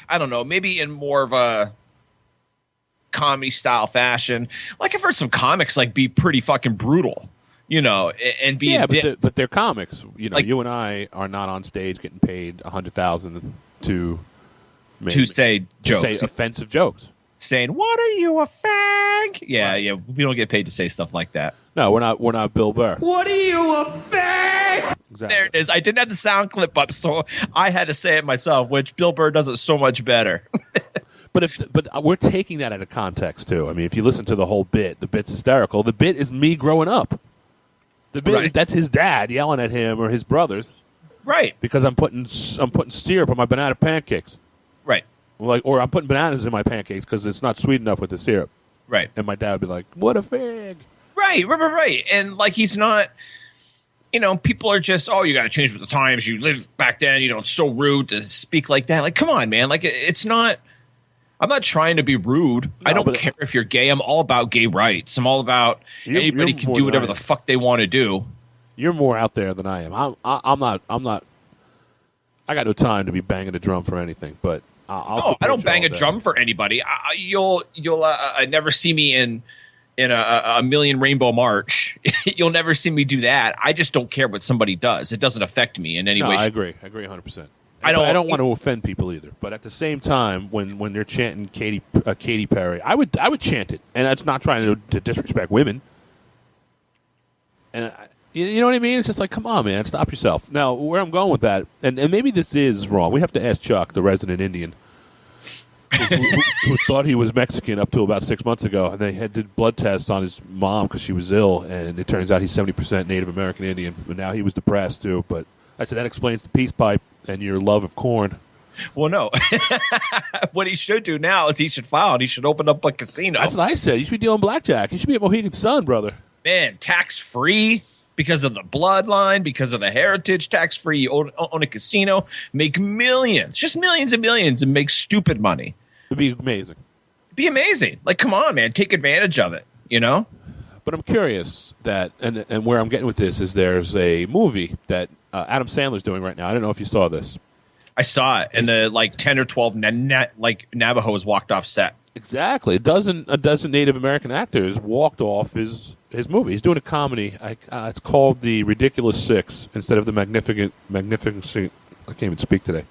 I don't know, maybe in more of a comedy style fashion. Like I've heard some comics like be pretty fucking brutal, and be but they're comics. Like, you and I are not on stage getting paid $100,000 to say jokes, to say offensive jokes, saying "What are you, a fag?" Yeah, right. Yeah, we don't get paid to say stuff like that. No, we're not Bill Burr. What are you, a fag? Exactly. There it is. I didn't have the sound clip up, so I had to say it myself, which Bill Burr does it so much better. But we're taking that out of context too. I mean, if you listen to the whole bit, the bit's hysterical. The bit is me growing up. The bit right. That's his dad yelling at him or his brothers, right? Because I'm putting syrup on my banana pancakes, right? Or I'm putting bananas in my pancakes because it's not sweet enough with the syrup, right? And my dad would be like, "What a fag!" Right. And like he's not. People are just, oh, you got to change with the times. You live back then. It's so rude to speak like that. Like, come on, man. Like, it's not. I'm not trying to be rude. No, I don't care if you're gay. I'm all about gay rights. I'm all about anybody can do whatever the fuck they want to do. You're more out there than I am. I'm not. I got no time to be banging a drum for anything. But I don't bang a drum for anybody. You'll never see me in a Million Rainbow March. You'll never see me do that. I just don't care what somebody does. It doesn't affect me in any way. I agree 100%. I don't want to offend people either, but at the same time, when they're chanting Katy Perry, I would chant it, and that's not trying to disrespect women. And you know what I mean? It's just like, come on, man, stop yourself. Now, where I'm going with that, and maybe this is wrong. We have to ask Chuck, the resident Indian, who thought he was Mexican up to about 6 months ago, and they did blood tests on his mom because she was ill, and it turns out he's 70% Native American Indian. But now he was depressed too. But I said that explains the peace pipe and your love of corn. Well, no. What he should do now is he should file and he should open up a casino. That's what I said. You should be dealing blackjack. You should be a Mohegan Sun, brother. Man, tax-free because of the bloodline, because of the heritage, tax-free. You own a casino, make millions, just millions and millions, and make stupid money. It'd be amazing. It'd be amazing. Like, come on, man. Take advantage of it, But I'm curious that, and where I'm getting with this is there's a movie that Adam Sandler's doing right now. I don't know if you saw this. I saw it, and the 10 or 12 Navajos walked off set. Exactly. A dozen Native American actors walked off his movie. He's doing a comedy. It's called The Ridiculous Six instead of the Magnificent. I can't even speak today.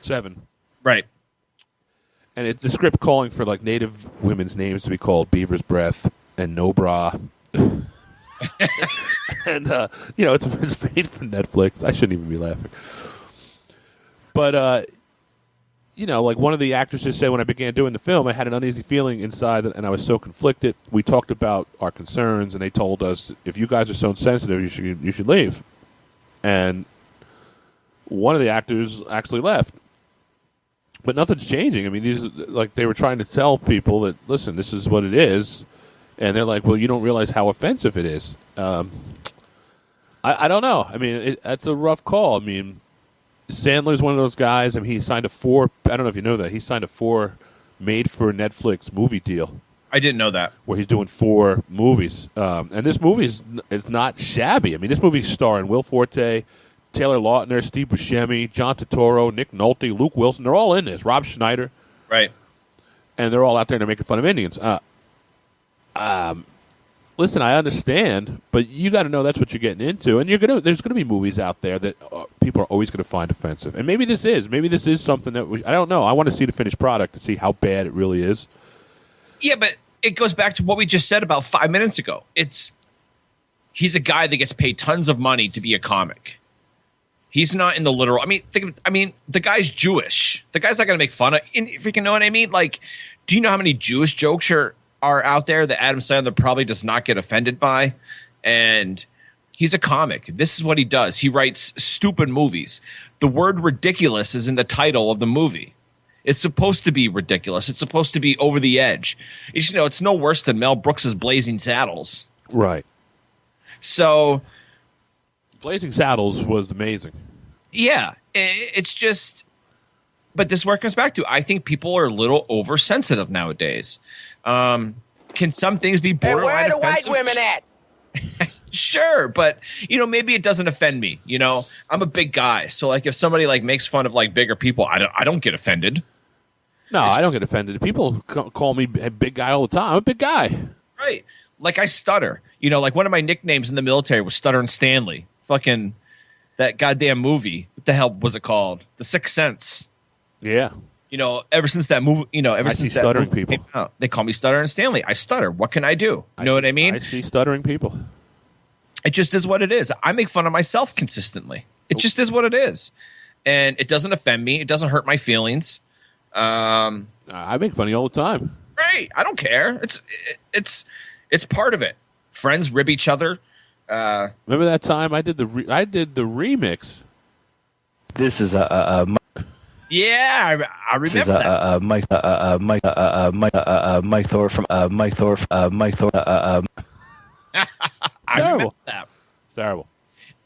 7. Right. And the script calling for Native women's names to be called Beaver's Breath and No Bra. And it's made for Netflix. I shouldn't even be laughing. But one of the actresses said when I began doing the film, I had an uneasy feeling inside, and I was so conflicted. We talked about our concerns, and they told us, if you guys are so sensitive, you should leave. And one of the actors actually left. But nothing's changing. I mean, they were trying to tell people that, listen, this is what it is. And they're like, well, you don't realize how offensive it is. I don't know. I mean, that's a rough call. I mean, Sandler's one of those guys. I mean, he signed I don't know if you know that. He signed a 4 made-for-Netflix movie deal. I didn't know that. Where he's doing 4 movies. And this movie is not shabby. I mean, this movie's starring Will Forte, Taylor Lautner, Steve Buscemi, John Turturro, Nick Nolte, Luke Wilson. They're all in this. Rob Schneider. Right. And they're all out there and they're making fun of Indians. Listen, I understand, but you got to know that's what you're getting into. And there's going to be movies out there that people are always going to find offensive. And maybe this is something that I don't know. I want to see the finished product to see how bad it really is. Yeah, but it goes back to what we just said about 5 minutes ago. He's a guy that gets paid tons of money to be a comic. He's not in the literal. The guy's Jewish. The guy's not going to make fun of. If you know what I mean, do you know how many Jewish jokes are out there that Adam Sandler probably does not get offended by? And he's a comic. This is what he does. He writes stupid movies. The word ridiculous is in the title of the movie. It's supposed to be ridiculous. It's supposed to be over the edge. It's no worse than Mel Brooks's Blazing Saddles. Right. So Blazing Saddles was amazing. Yeah. It's just, but this is where it comes back to. I think people are a little oversensitive nowadays. Can some things be borderline offensive? Where the white women at? Sure, but maybe it doesn't offend me. I'm a big guy, so if somebody makes fun of bigger people, I don't get offended. No, I don't get offended. People call me a big guy all the time. I'm a big guy. Right. I stutter. One of my nicknames in the military was Stuttering Stanley. Fucking that goddamn movie. What the hell was it called? The Sixth Sense. Yeah. Ever since that movie, I see stuttering people. They call me Stuttering Stanley. I stutter. What can I do? You know what I mean? I see stuttering people. It just is what it is. I make fun of myself consistently. It just is what it is. And it doesn't offend me. It doesn't hurt my feelings. I make fun of you all the time. Right. I don't care. It's part of it. Friends rib each other. Remember that time I did the remix? This is yeah, I remember this is that. Mike Thor from Mike Thor. I Terrible. remember that. Terrible.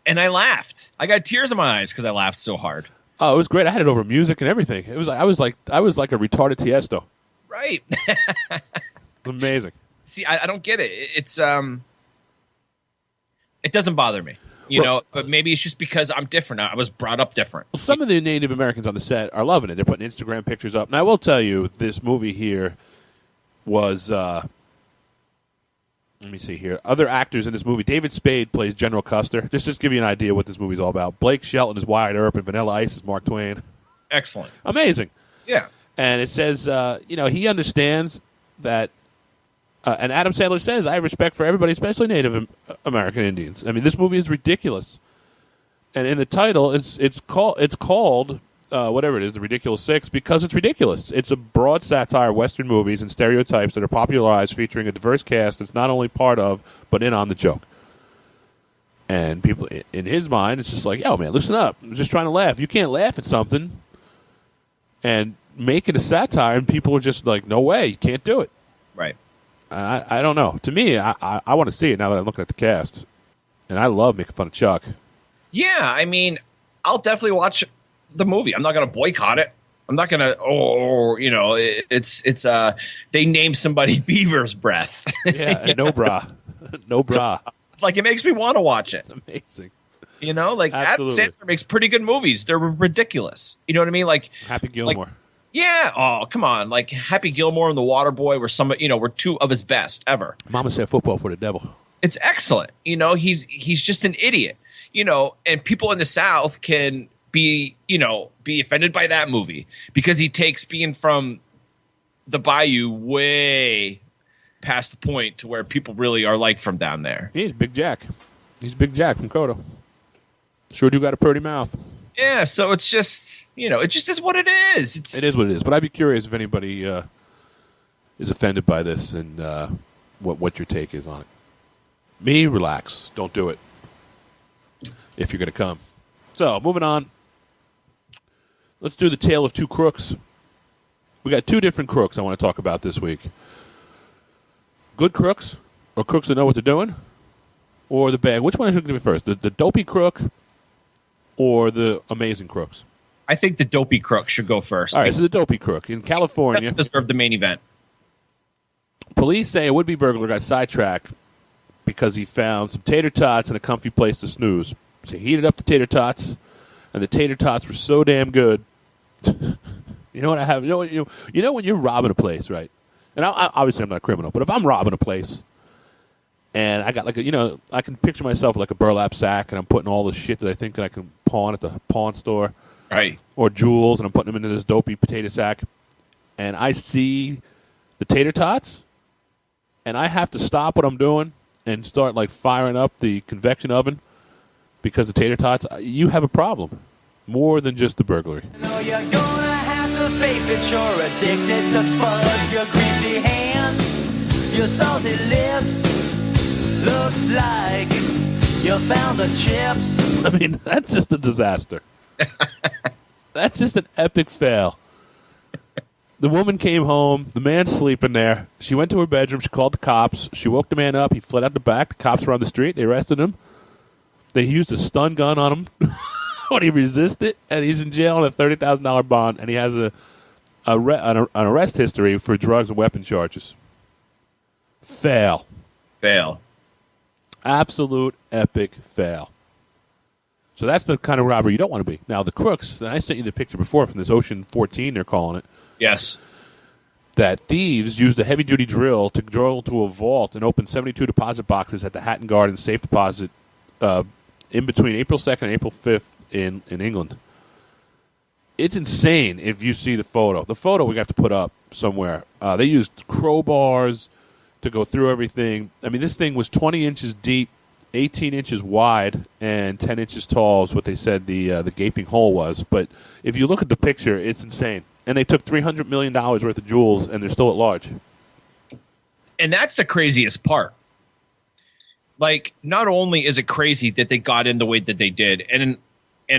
And I laughed. I got tears in my eyes because I laughed so hard. Oh, it was great. I had it over music and everything. It was. I was like a retarded Tiesto. Right. Amazing. See, I don't get it. It's it doesn't bother me. But maybe it's just because I'm different. I was brought up different. Well, some of the Native Americans on the set are loving it. They're putting Instagram pictures up. And I will tell you, this movie here was, let me see here. Other actors in this movie. David Spade plays General Custer. Just to give you an idea what this movie's all about. Blake Shelton is Wyatt Earp, and Vanilla Ice is Mark Twain. Excellent. Amazing. Yeah. And it says, he understands that, and Adam Sandler says, I have respect for everybody, especially Native American Indians. I mean, this movie is ridiculous. And in the title, it's called whatever it is, The Ridiculous Six, because it's ridiculous. It's a broad satire of Western movies and stereotypes that are popularized, featuring a diverse cast that's not only part of, but in on the joke. And people, in his mind, it's just like, yo, man, listen up. I'm just trying to laugh. You can't laugh at something and make it a satire, and people are just like, no way, you can't do it. Right. I don't know. To me, I want to see it now that I'm looking at the cast. And I love making fun of Chuck. Yeah, I mean, I'll definitely watch the movie. I'm not going to boycott it. I'm not going to, they named somebody Beaver's Breath. Yeah, and No Bra. No bra. Like, it makes me want to watch it. It's amazing. You know, like, Adam Absolutely. Sandler makes pretty good movies. They're ridiculous. You know what I mean? Like Happy Gilmore. Yeah. Oh, come on. Like Happy Gilmore and The Waterboy were two of his best ever. Mama said football for the devil. It's excellent. You know, he's just an idiot. You know, and people in the South can be offended by that movie because he takes being from the Bayou way past the point to where people really are like from down there. He's Big Jack. He's Big Jack from Coda. Sure do got a pretty mouth. Yeah, so it's just, it just is what it is. It is what it is. But I'd be curious if anybody is offended by this and what your take is on it. Me, relax. Don't do it if you're going to come. So, moving on. Let's do the tale of two crooks. We got two different crooks I want to talk about this week. Good crooks, or crooks that know what they're doing, or the bad. Which one is going to be first? The dopey crook or the amazing crooks? I think the dopey crook should go first. All right, so the dopey crook. In California, doesn't deserve the main event. Police say a would-be burglar got sidetracked because he found some tater tots in a comfy place to snooze. So he heated up the tater tots, and the tater tots were so damn good. You know what I have? You know when you're robbing a place, right? And obviously I'm not a criminal, but if I'm robbing a place and I got I can picture myself like a burlap sack and I'm putting all the shit that I think that I can pawn at the pawn store. Right. Or jewels, and I'm putting them into this dopey potato sack. And I see the tater tots and I have to stop what I'm doing and start like firing up the convection oven because the tater tots, you have a problem. More than just the burglary. To face it, you're addicted to spuds, your greasy hands, your salty lips. Looks like you found the chips. I mean, that's just a disaster. That's just an epic fail. The woman came home. The man's sleeping there. She went to her bedroom. She called the cops. She woke the man up. He fled out the back. The cops were on the street. They arrested him. They used a stun gun on him. When he resisted, and he's in jail on a $30,000 bond, and he has an arrest history for drugs and weapon charges. Fail. Absolute epic fail. So that's the kind of robbery you don't want to be. Now, the crooks, and I sent you the picture before from this Ocean 14, they're calling it. Yes. That thieves used a heavy-duty drill to drill to a vault and open 72 deposit boxes at the Hatton Garden Safe Deposit in between April 2nd and April 5th in England. It's insane if you see the photo. The photo we have to put up somewhere. They used crowbars to go through everything. I mean, this thing was 20 inches deep, 18 inches wide, and 10 inches tall is what they said the gaping hole was. But if you look at the picture, it's insane. And they took $300 million worth of jewels, and they're still at large. And that's the craziest part. Like, not only is it crazy that they got in the way that they did, and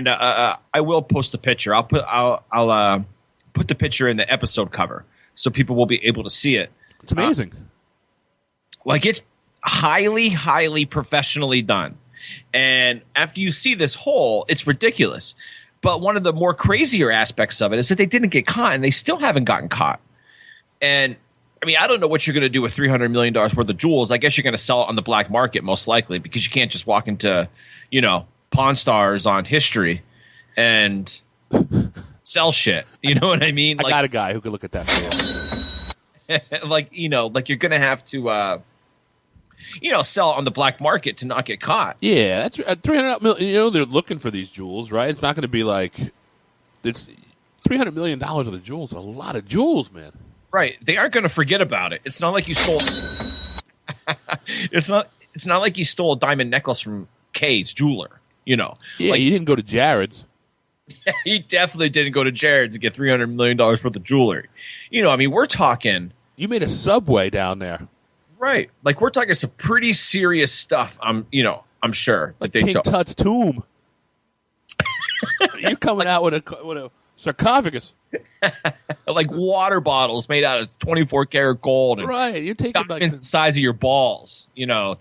I will post the picture. I'll put the picture in the episode cover so people will be able to see it. It's amazing. Like, it's highly, highly professionally done. And after you see this hole, it's ridiculous. But one of the more crazier aspects of it is that they didn't get caught, and they still haven't gotten caught. And I mean, I don't know what you're going to do with $300 million worth of jewels. I guess you're going to sell it on the black market, most likely, because you can't just walk into, Pawn Stars on History and sell shit. You know what I mean? I got a guy who could look at that for you. like you're going to have to, sell it on the black market to not get caught. Yeah, that's $300 million. They're looking for these jewels, right? It's not going to be like it's $300 million of the jewels. A lot of jewels, man. Right. They aren't going to forget about it. It's not like you stole It's not like you stole a diamond necklace from Kay's jeweler, Yeah, you didn't go to Jared's. He definitely didn't go to Jared's to get $300 million worth of jewelry. We're talking. You made a Subway down there. Right. Like, we're talking some pretty serious stuff. I'm sure. Like King Tut's tomb. You're coming out with a sarcophagus. Like water bottles made out of 24 karat gold. And right. You're taking like the size of your balls. You're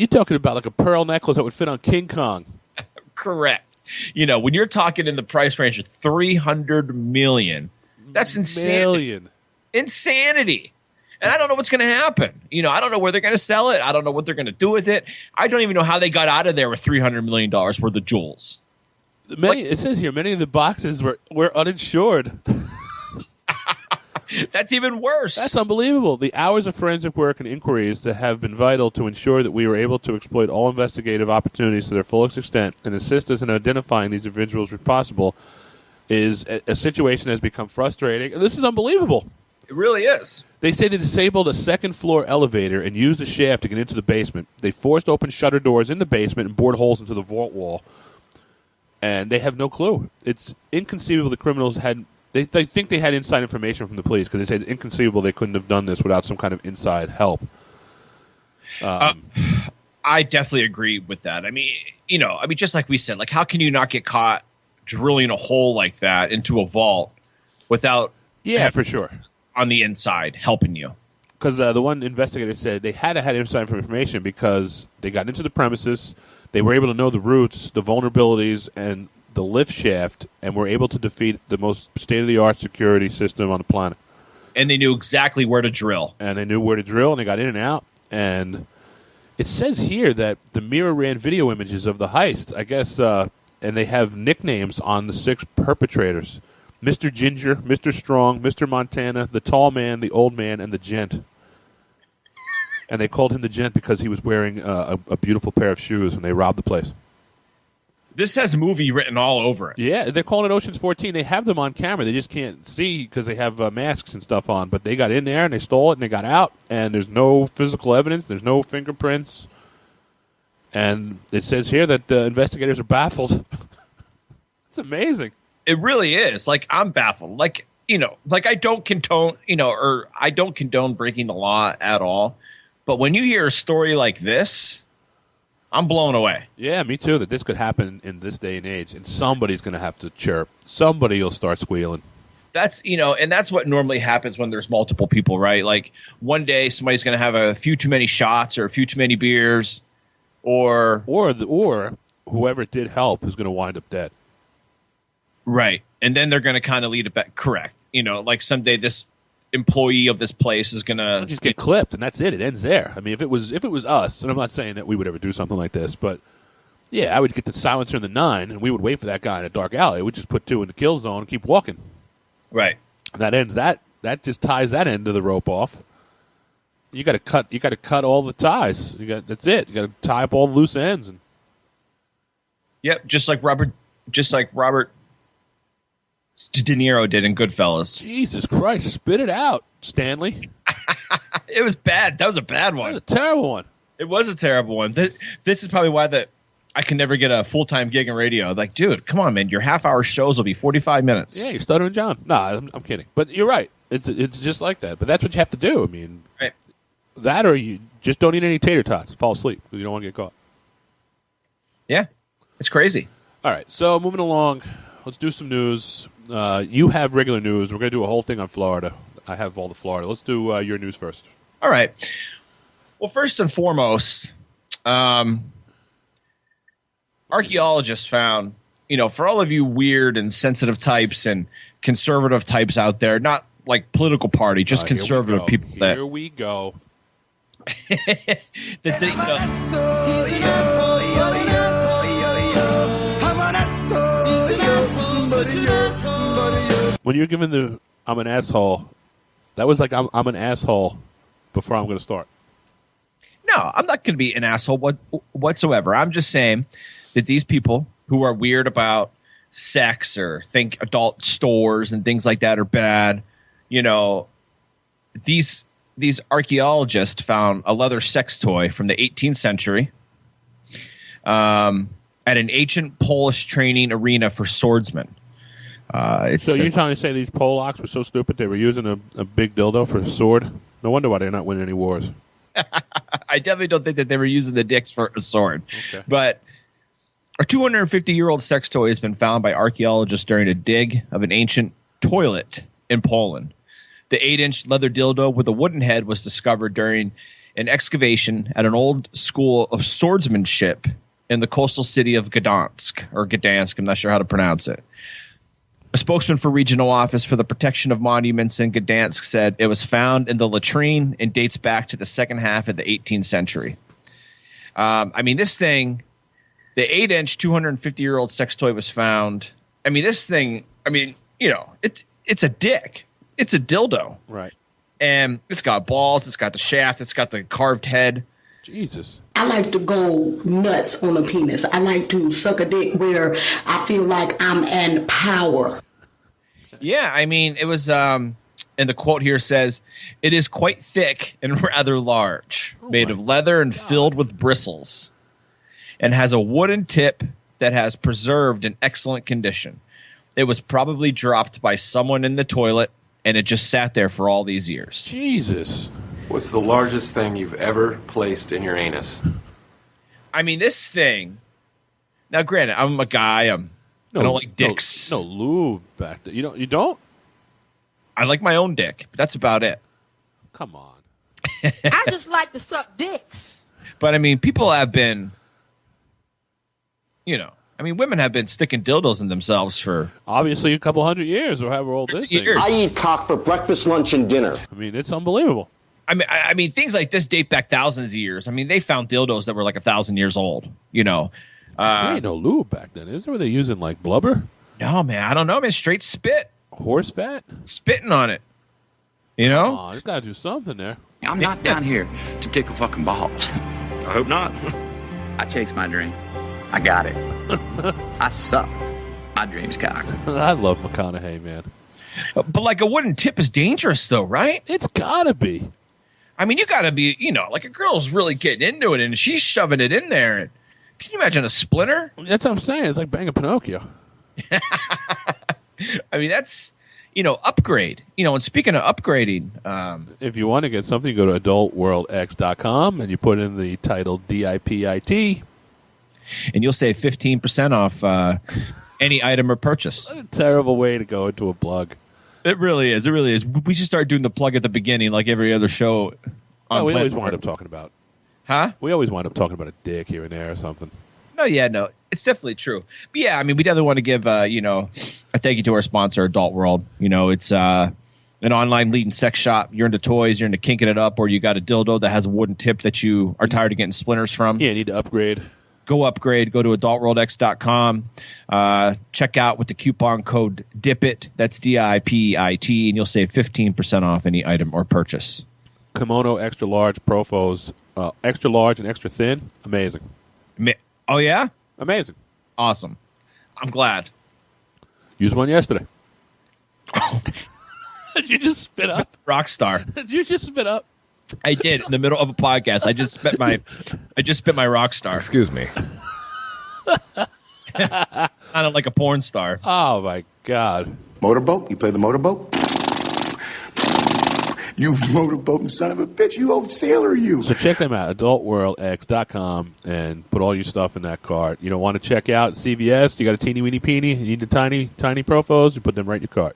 talking about like a pearl necklace that would fit on King Kong. Correct. When you're talking in the price range of $300 million, that's insane. Insanity. And I don't know what's going to happen. I don't know where they're going to sell it. I don't know what they're going to do with it. I don't even know how they got out of there with $300 million worth of jewels. It says here, many of the boxes were uninsured. That's even worse. That's unbelievable. The hours of forensic work and inquiries that have been vital to ensure that we were able to exploit all investigative opportunities to their fullest extent and assist us in identifying these individuals if possible is a situation that has become frustrating. This is unbelievable. It really is. They say they disabled a second-floor elevator and used the shaft to get into the basement. They forced open shutter doors in the basement and bored holes into the vault wall. And they have no clue. It's inconceivable the criminals had... They think they had inside information from the police because they said it's inconceivable they couldn't have done this without some kind of inside help. I definitely agree with that. I mean, just like we said, like, how can you not get caught drilling a hole like that into a vault without... Yeah, for sure. On the inside, helping you. Because the one investigator said they had to have inside information because they got into the premises, they were able to know the routes, the vulnerabilities, and the lift shaft, and were able to defeat the most state-of-the-art security system on the planet. And they knew exactly where to drill. And they got in and out. And it says here that the Mirror ran video images of the heist, I guess, and they have nicknames on the 6 perpetrators. Mr. Ginger, Mr. Strong, Mr. Montana, the Tall Man, the Old Man, and the Gent. And they called him the Gent because he was wearing a beautiful pair of shoes when they robbed the place. This has movie written all over it. Yeah, they're calling it Ocean's 14. They have them on camera. They just can't see because they have masks and stuff on. But they got in there and they stole it and they got out. And there's no physical evidence. There's no fingerprints. And it says here that investigators are baffled. It's amazing. It really is. Like, I'm baffled. Like, I don't condone, I don't condone breaking the law at all. But when you hear a story like this, I'm blown away. Yeah, me too, that this could happen in this day and age. And somebody's going to have to chirp. Somebody will start squealing. That's, and that's what normally happens when there's multiple people, right? Like, one day somebody's going to have a few too many shots or a few too many beers or whoever did help is going to wind up dead. Right. And then they're going to kind of lead it back. Correct. Like someday this employee of this place is going to just get clipped and that's it. It ends there. I mean, if it was us, and I'm not saying that we would ever do something like this, but yeah, I would get the silencer in the 9 and we would wait for that guy in a dark alley. We'd just put 2 in the kill zone and keep walking. Right. And that ends that just ties that end of the rope off. You got to cut all the ties. That's it. You got to tie up all the loose ends and Yep, just like Robert De Niro did in Goodfellas. Jesus Christ, spit it out, Stanley. It was bad. That was a bad one. That was a terrible one. It was a terrible one. This is probably why I can never get a full-time gig in radio. Like, dude, come on, man. Your half-hour shows will be 45 minutes. Yeah, you're stuttering John. Nah, I'm kidding. But you're right. It's just like that. But that's what you have to do. I mean, right. That or you just don't eat any tater tots. Fall asleep because you don't want to get caught. Yeah, it's crazy. All right, so moving along. Let's do some news. You have regular news. We're going to do a whole thing on Florida. I have all the Florida. Let's do your news first. All right. Well, first and foremost, archaeologists found, for all of you weird and sensitive types and conservative types out there, not like political party, just conservative people. Here we go. When you're giving the I'm an asshole, that was like I'm an asshole before I'm going to start. No, I'm not going to be an asshole whatsoever. I'm just saying that these people who are weird about sex or think adult stores and things like that are bad, these archaeologists found a leather sex toy from the 18th century at an ancient Polish training arena for swordsmen. So you're trying to say these Polacks were so stupid they were using a big dildo for a sword? No wonder why they're not winning any wars. I definitely don't think that they were using the dicks for a sword. Okay. But a 250-year-old sex toy has been found by archaeologists during a dig of an ancient toilet in Poland. The 8-inch leather dildo with a wooden head was discovered during an excavation at an old school of swordsmanship in the coastal city of Gdansk, I'm not sure how to pronounce it. A spokesman for Regional Office for the Protection of Monuments in Gdansk said it was found in the latrine and dates back to the second half of the 18th century. I mean, this thing, the 8-inch, 250-year-old sex toy was found. I mean, this thing, I mean, you know, it's a dick. It's a dildo. Right. And it's got balls. It's got the shaft. It's got the carved head. Jesus. I like to go nuts on a penis. I like to suck a dick where I feel like I'm in power. Yeah, I mean, it was, and the quote here says, "It is quite thick and rather large, made of leather and filled with bristles, and has a wooden tip that has preserved in excellent condition. It was probably dropped by someone in the toilet, and it just sat there for all these years." Jesus. What's the largest thing you've ever placed in your anus? I mean, this thing. Now, granted, I'm a guy. I don't like dicks. No lube back there. You don't? I like my own dick, but that's about it. Come on. I just like to suck dicks. But I mean, people have been, you know, I mean, women have been sticking dildos in themselves for obviously a couple hundred years or however old this thing is. I eat cock for breakfast, lunch, and dinner. I mean, it's unbelievable. I mean, things like this date back thousands of years. I mean, they found dildos that were like 1,000 years old. You know, there ain't no lube back then, is there? Were they using like blubber? No, man, I don't know, man. Straight spit, horse fat, spitting on it. You know, oh, you gotta do something there. I'm not down here to tickle fucking balls. I hope not. I chase my dream. I got it. I suck. My dream's cock. I love McConaughey, man. But like a wooden tip is dangerous, though, right? It's gotta be. I mean, you gotta be, you know, like a girl's really getting into it and she's shoving it in there. And can you imagine a splinter? That's what I'm saying. It's like banging Pinocchio. I mean, that's, you know, upgrade. You know, and speaking of upgrading, if you want to get something, go to adultworldx.com and you put in the title DIPIT. And you'll save 15% off any item or purchase. What a terrible way to go into a plug. It really is. It really is. We should start doing the plug at the beginning like every other show. We always wind up talking about. Huh? We always wind up talking about a dick here and there or something. No, yeah, no. It's definitely true. But yeah, I mean, we definitely want to give, you know, a thank you to our sponsor, Adult World. You know, it's an online leading sex shop. You're into toys, you're into kinking it up, or you got a dildo that has a wooden tip that you are tired of getting splinters from. Yeah, you need to upgrade. Go upgrade. Go to adultworldx.com. Check out with the coupon code DIPIT. That's DIPIT, and you'll save 15% off any item or purchase. Kimono extra large Profos, extra large and extra thin. Amazing. Oh, yeah? Amazing. Awesome. I'm glad. Used one yesterday. Did you just spit up? Rockstar. Did you just spit up? I did in the middle of a podcast. I just spit my Rockstar. Excuse me. Sounded like a porn star. Oh my God. Motorboat? You play the motorboat? You motorboating son of a bitch. You old sailor, you. So check them out, adultworldx.com, and put all your stuff in that cart. You don't want to check out CVS, you got a teeny weeny peeny, you need the tiny Profos, you put them right in your cart.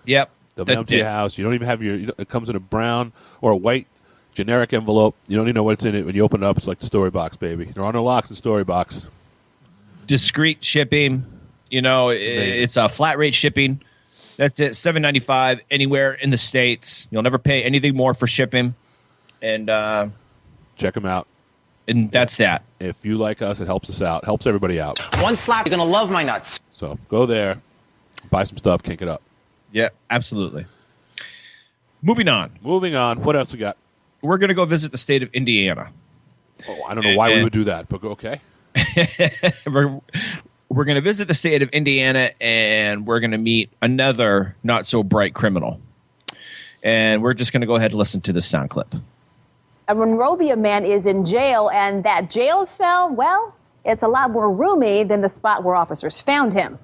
Yep. They'll come to your house. You don't even have it comes in a brown or a white generic envelope. You don't even know what's in it. When you open it up, it's like the story box, baby. There are no locks in story box. Discreet shipping. You know, it's a flat rate shipping. That's it, $7.95 anywhere in the States. You'll never pay anything more for shipping. And check them out. And that's that. If you like us, it helps us out. Helps everybody out. One slap, you're going to love my nuts. So go there, buy some stuff, kink it up. Yeah, absolutely. Moving on. What else we got? We're going to go visit the state of Indiana. Oh, I don't know why we would do that, but okay. We're going to visit the state of Indiana, and we're going to meet another not-so-bright criminal. And we're just going to go ahead and listen to this sound clip. A Monrovia man is in jail, and that jail cell, well, it's a lot more roomy than the spot where officers found him.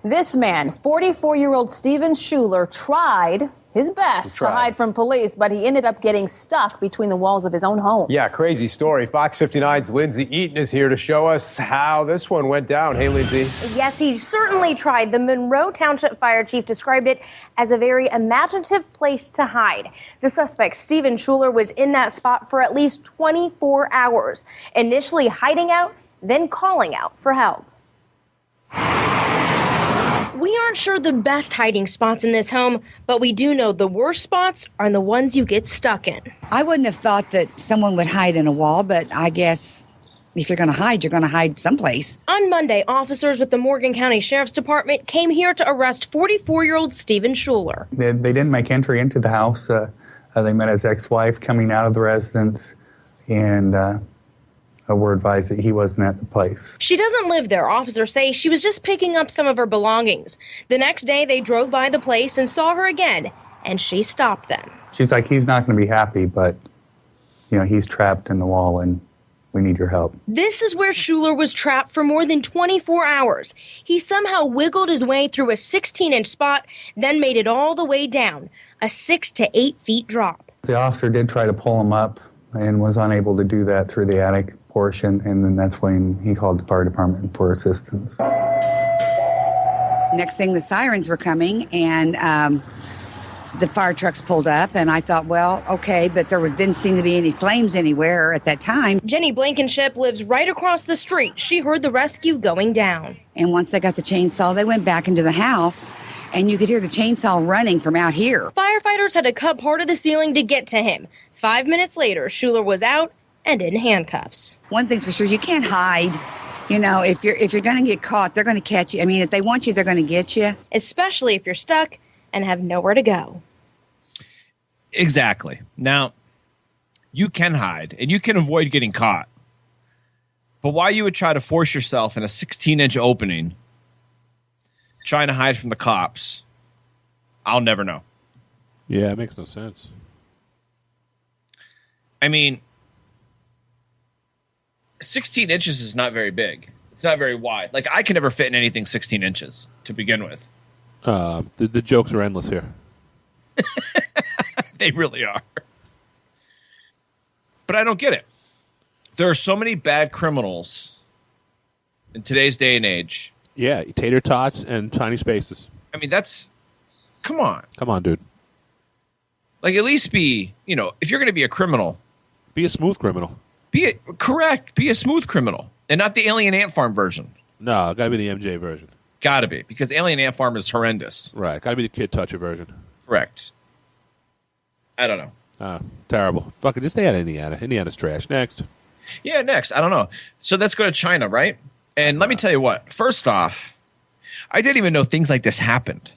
This man, 44-year-old Steven Schuler, tried his best to hide from police, but he ended up getting stuck between the walls of his own home. Yeah, crazy story. Fox 59's Lindsay Eaton is here to show us how this one went down. Hey, Lindsay. Yes, he certainly tried. The Monroe Township Fire Chief described it as a very imaginative place to hide. The suspect, Steven Schuler, was in that spot for at least 24 hours, initially hiding out, then calling out for help. We aren't sure the best hiding spots in this home, but we do know the worst spots are the ones you get stuck in. I wouldn't have thought that someone would hide in a wall, but I guess if you're going to hide someplace. On Monday, officers with the Morgan County Sheriff's Department came here to arrest 44-year-old Stephen Schuler. They didn't make entry into the house. They met his ex-wife coming out of the residence, and were advised that he wasn't at the place. She doesn't live there. Officers say she was just picking up some of her belongings. The next day, they drove by the place and saw her again, and she stopped them. She's like, he's not going to be happy, but, he's trapped in the wall, and we need your help. This is where Schuler was trapped for more than 24 hours. He somehow wiggled his way through a 16-inch spot, then made it all the way down, a 6 to 8 feet drop. The officer did try to pull him up and was unable to do that through the attic portion, and then that's when he called the fire department for assistance. Next thing, the sirens were coming, and the fire trucks pulled up, and I thought, well, okay, but didn't seem to be any flames anywhere at that time. Jenny Blankenship lives right across the street. She heard the rescue going down. And once they got the chainsaw, they went back into the house, and you could hear the chainsaw running from out here. Firefighters had to cut part of the ceiling to get to him. 5 minutes later, Schuler was out and in handcuffs. One thing's for sure, you can't hide. If you're going to get caught, they're going to catch you. I mean, if they want you, they're going to get you. Especially if you're stuck and have nowhere to go. Exactly. Now, you can hide and you can avoid getting caught. But why you would try to force yourself in a 16-inch opening trying to hide from the cops, I'll never know. Yeah, it makes no sense. I mean, 16 inches is not very big. It's not very wide. Like, I can never fit in anything 16 inches to begin with. The jokes are endless here. They really are. But I don't get it. There are so many bad criminals in today's day and age. Yeah, tater tots and tiny spaces. I mean, that's... Come on. Come on, dude. Like, at least be, if you're going to be a criminal... Be a smooth criminal. Correct. Be a smooth criminal. And not the Alien Ant Farm version. No, gotta be the MJ version. Gotta be. Because Alien Ant Farm is horrendous. Right. Gotta be the Kid Toucher version. Correct. I don't know. Terrible. Fucking just stay out of Indiana. Indiana's trash. Next. Yeah, next. I don't know. So let's go to China, right? And let me tell you what. First off, I didn't even know things like this happened.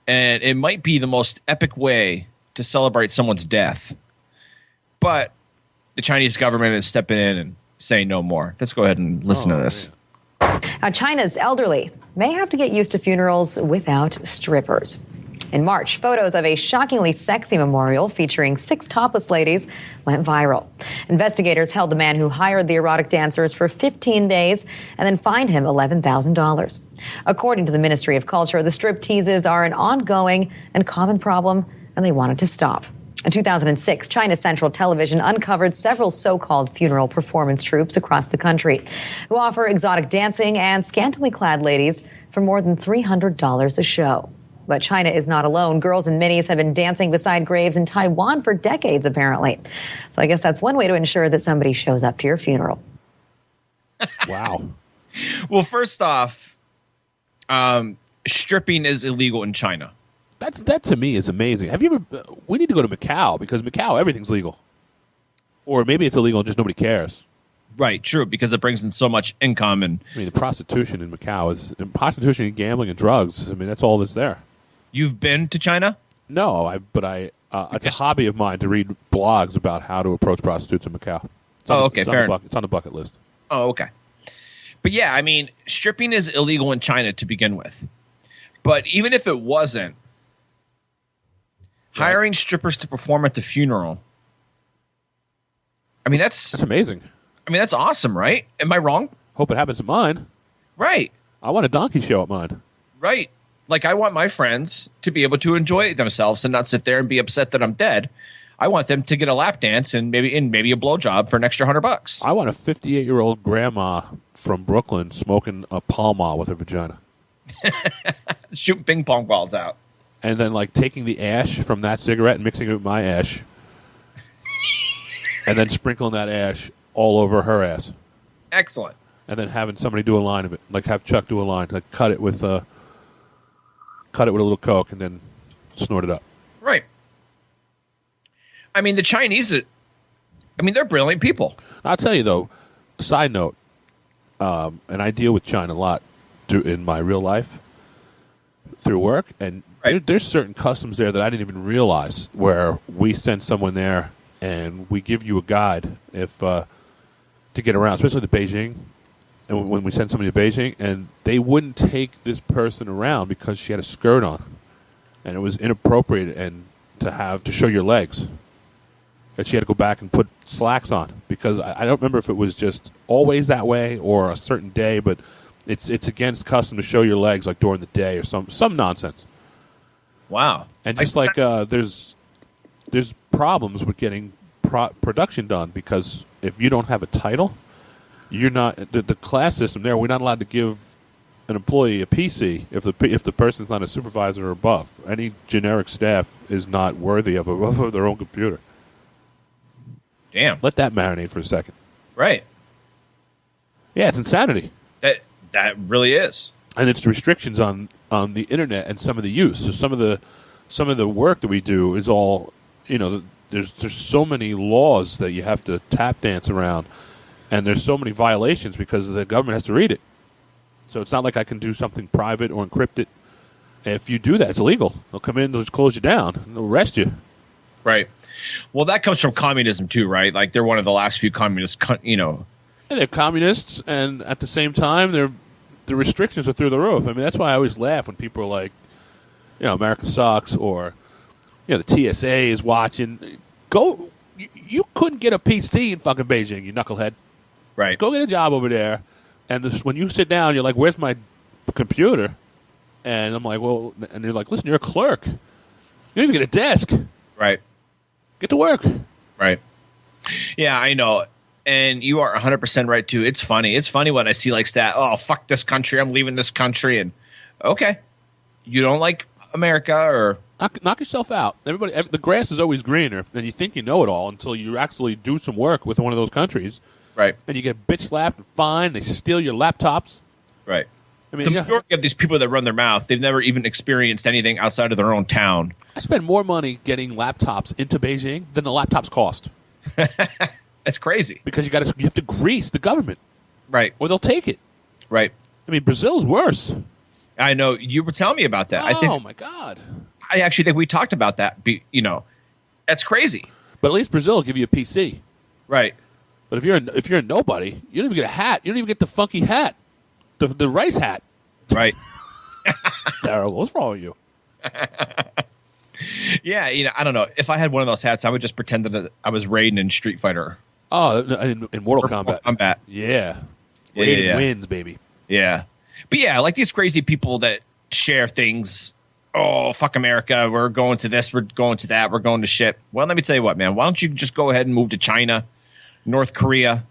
And it might be the most epic way to celebrate someone's death. But the Chinese government is stepping in and saying no more. Let's go ahead and listen to this. Now, China's elderly may have to get used to funerals without strippers. In March, photos of a shockingly sexy memorial featuring 6 topless ladies went viral. Investigators held the man who hired the erotic dancers for 15 days and then fined him $11,000. According to the Ministry of Culture, the strip teases are an ongoing and common problem, and they wanted to stop. In 2006, China's Central Television uncovered several so-called funeral performance troupes across the country who offer exotic dancing and scantily clad ladies for more than $300 a show. But China is not alone. Girls in minis have been dancing beside graves in Taiwan for decades, apparently. So I guess that's one way to ensure that somebody shows up to your funeral. Wow. Well, first off, stripping is illegal in China. That to me is amazing. Have you ever? We need to go to Macau because Macau everything's legal, or maybe it's illegal and just nobody cares. Right, true, because it brings in so much income and. I mean, the prostitution in Macau is prostitution and gambling and drugs. I mean, that's all that's there. You've been to China? No, but it's a hobby of mine to read blogs about how to approach prostitutes in Macau. Okay, fair enough. It's on the bucket list. Oh, okay. But yeah, I mean, stripping is illegal in China to begin with. But even if it wasn't, hiring strippers to perform at the funeral, I mean, that's amazing. I mean, that's awesome, right? Am I wrong? Hope it happens at mine. Right. I want a donkey show at mine. Right. Like, I want my friends to be able to enjoy themselves and not sit there and be upset that I'm dead. I want them to get a lap dance and maybe a blowjob for an extra $100. I want a 58-year-old grandma from Brooklyn smoking a Pall Mall with her vagina. Shooting ping pong balls out. And then, like, taking the ash from that cigarette and mixing it with my ash. And then sprinkling that ash all over her ass. Excellent. And then having somebody do a line of it. Like, have Chuck do a line. Like, cut it with cut it with a little Coke, and then snort it up. Right. I mean, the Chinese, they're brilliant people. I'll tell you, though, side note, and I deal with China a lot in my real life through work, and there's certain customs there that I didn't even realize, where we send someone there and we give you a guide to get around, especially to Beijing. And when we send somebody to Beijing, and they wouldn't take this person around because she had a skirt on, and it was inappropriate and to show your legs. That she had to go back and put slacks on, because I don't remember if it was just always that way or a certain day, but it's against custom to show your legs like during the day or some nonsense. Wow. And just there's problems with getting production done, because if you don't have a title, you're not the class system there. We're not allowed to give an employee a PC if the person's not a supervisor or above. Any generic staff is not worthy of their own computer. Damn. Let that marinate for a second. Right. Yeah, it's insanity. That really is. And it's the restrictions on the internet and some of the use. So some of the work that we do is all, there's so many laws that you have to tap dance around, and there's so many violations because the government has to read it. So it's not like I can do something private or encrypt it. If you do that, it's illegal. They'll come in, they'll just close you down, and they'll arrest you. Right. Well, that comes from communism too, right? Like they're one of the last few communist, Yeah, they're communists, and at the same time, the restrictions are through the roof. I mean, that's why I always laugh when people are like, America sucks, or the TSA is watching. You couldn't get a PC in fucking Beijing, you knucklehead. Right. Go get a job over there, and when you sit down, you're like, "Where's my computer?" And I'm like, "Well," and you're like, "Listen, you're a clerk. You don't even get a desk." Right. Get to work. Right. Yeah, I know. And you are 100% right, too. It's funny. It's funny when I see like oh, fuck this country. I'm leaving this country. And okay, you don't like America, or knock yourself out. The grass is always greener, and you think you know it all until you actually do some work with one of those countries. Right. And you get bitch slapped and fined. They steal your laptops. Right. I mean, the majority of these people that run their mouth, they've never even experienced anything outside of their own town. I spend more money getting laptops into Beijing than the laptops cost. That's crazy. Because you have to grease the government. Right. Or they'll take it. Right. I mean, Brazil's worse. I know. You were telling me about that. Oh, my God. I actually think we talked about that. That's crazy. But at least Brazil will give you a PC. Right. But if you're a nobody, you don't even get a hat. You don't even get the funky hat. The rice hat. Right. It's terrible. What's wrong with you? Yeah, I don't know. If I had one of those hats, I would just pretend that I was Raiden in Street Fighter. Oh, in Mortal Kombat. Yeah. Raiden wins, baby. Yeah. But yeah, like these crazy people that share things. Oh, fuck America. We're going to this. We're going to that. We're going to shit. Well, let me tell you what, man. Why don't you just go ahead and move to China, North Korea?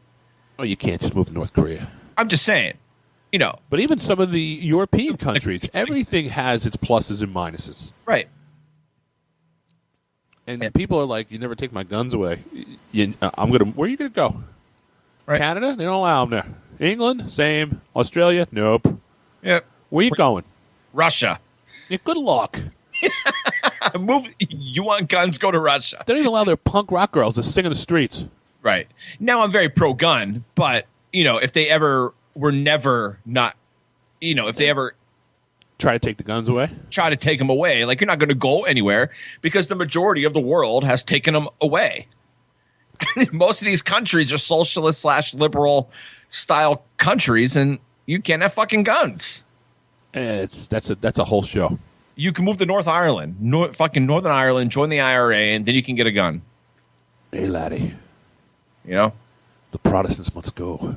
Oh, you can't just move to North Korea. I'm just saying. But even some of the European countries, everything has its pluses and minuses. Right. And people are like, "You never take my guns away." Where are you gonna go? Right. Canada? They don't allow them there. England? Same. Australia? Nope. Yep. Where you going? Russia. Yeah, good luck. Move. You want guns? Go to Russia. They don't even allow their punk rock girls to sing in the streets. Right. Now I'm very pro-gun, but if they ever were never not, if they ever try to take the guns away, like you're not going to go anywhere because the majority of the world has taken them away. Most of these countries are socialist / liberal style countries, and you can't have fucking guns. That's a whole show. You can move to North Ireland, fucking Northern Ireland, join the IRA, and then you can get a gun. Hey, laddie. The Protestants must go.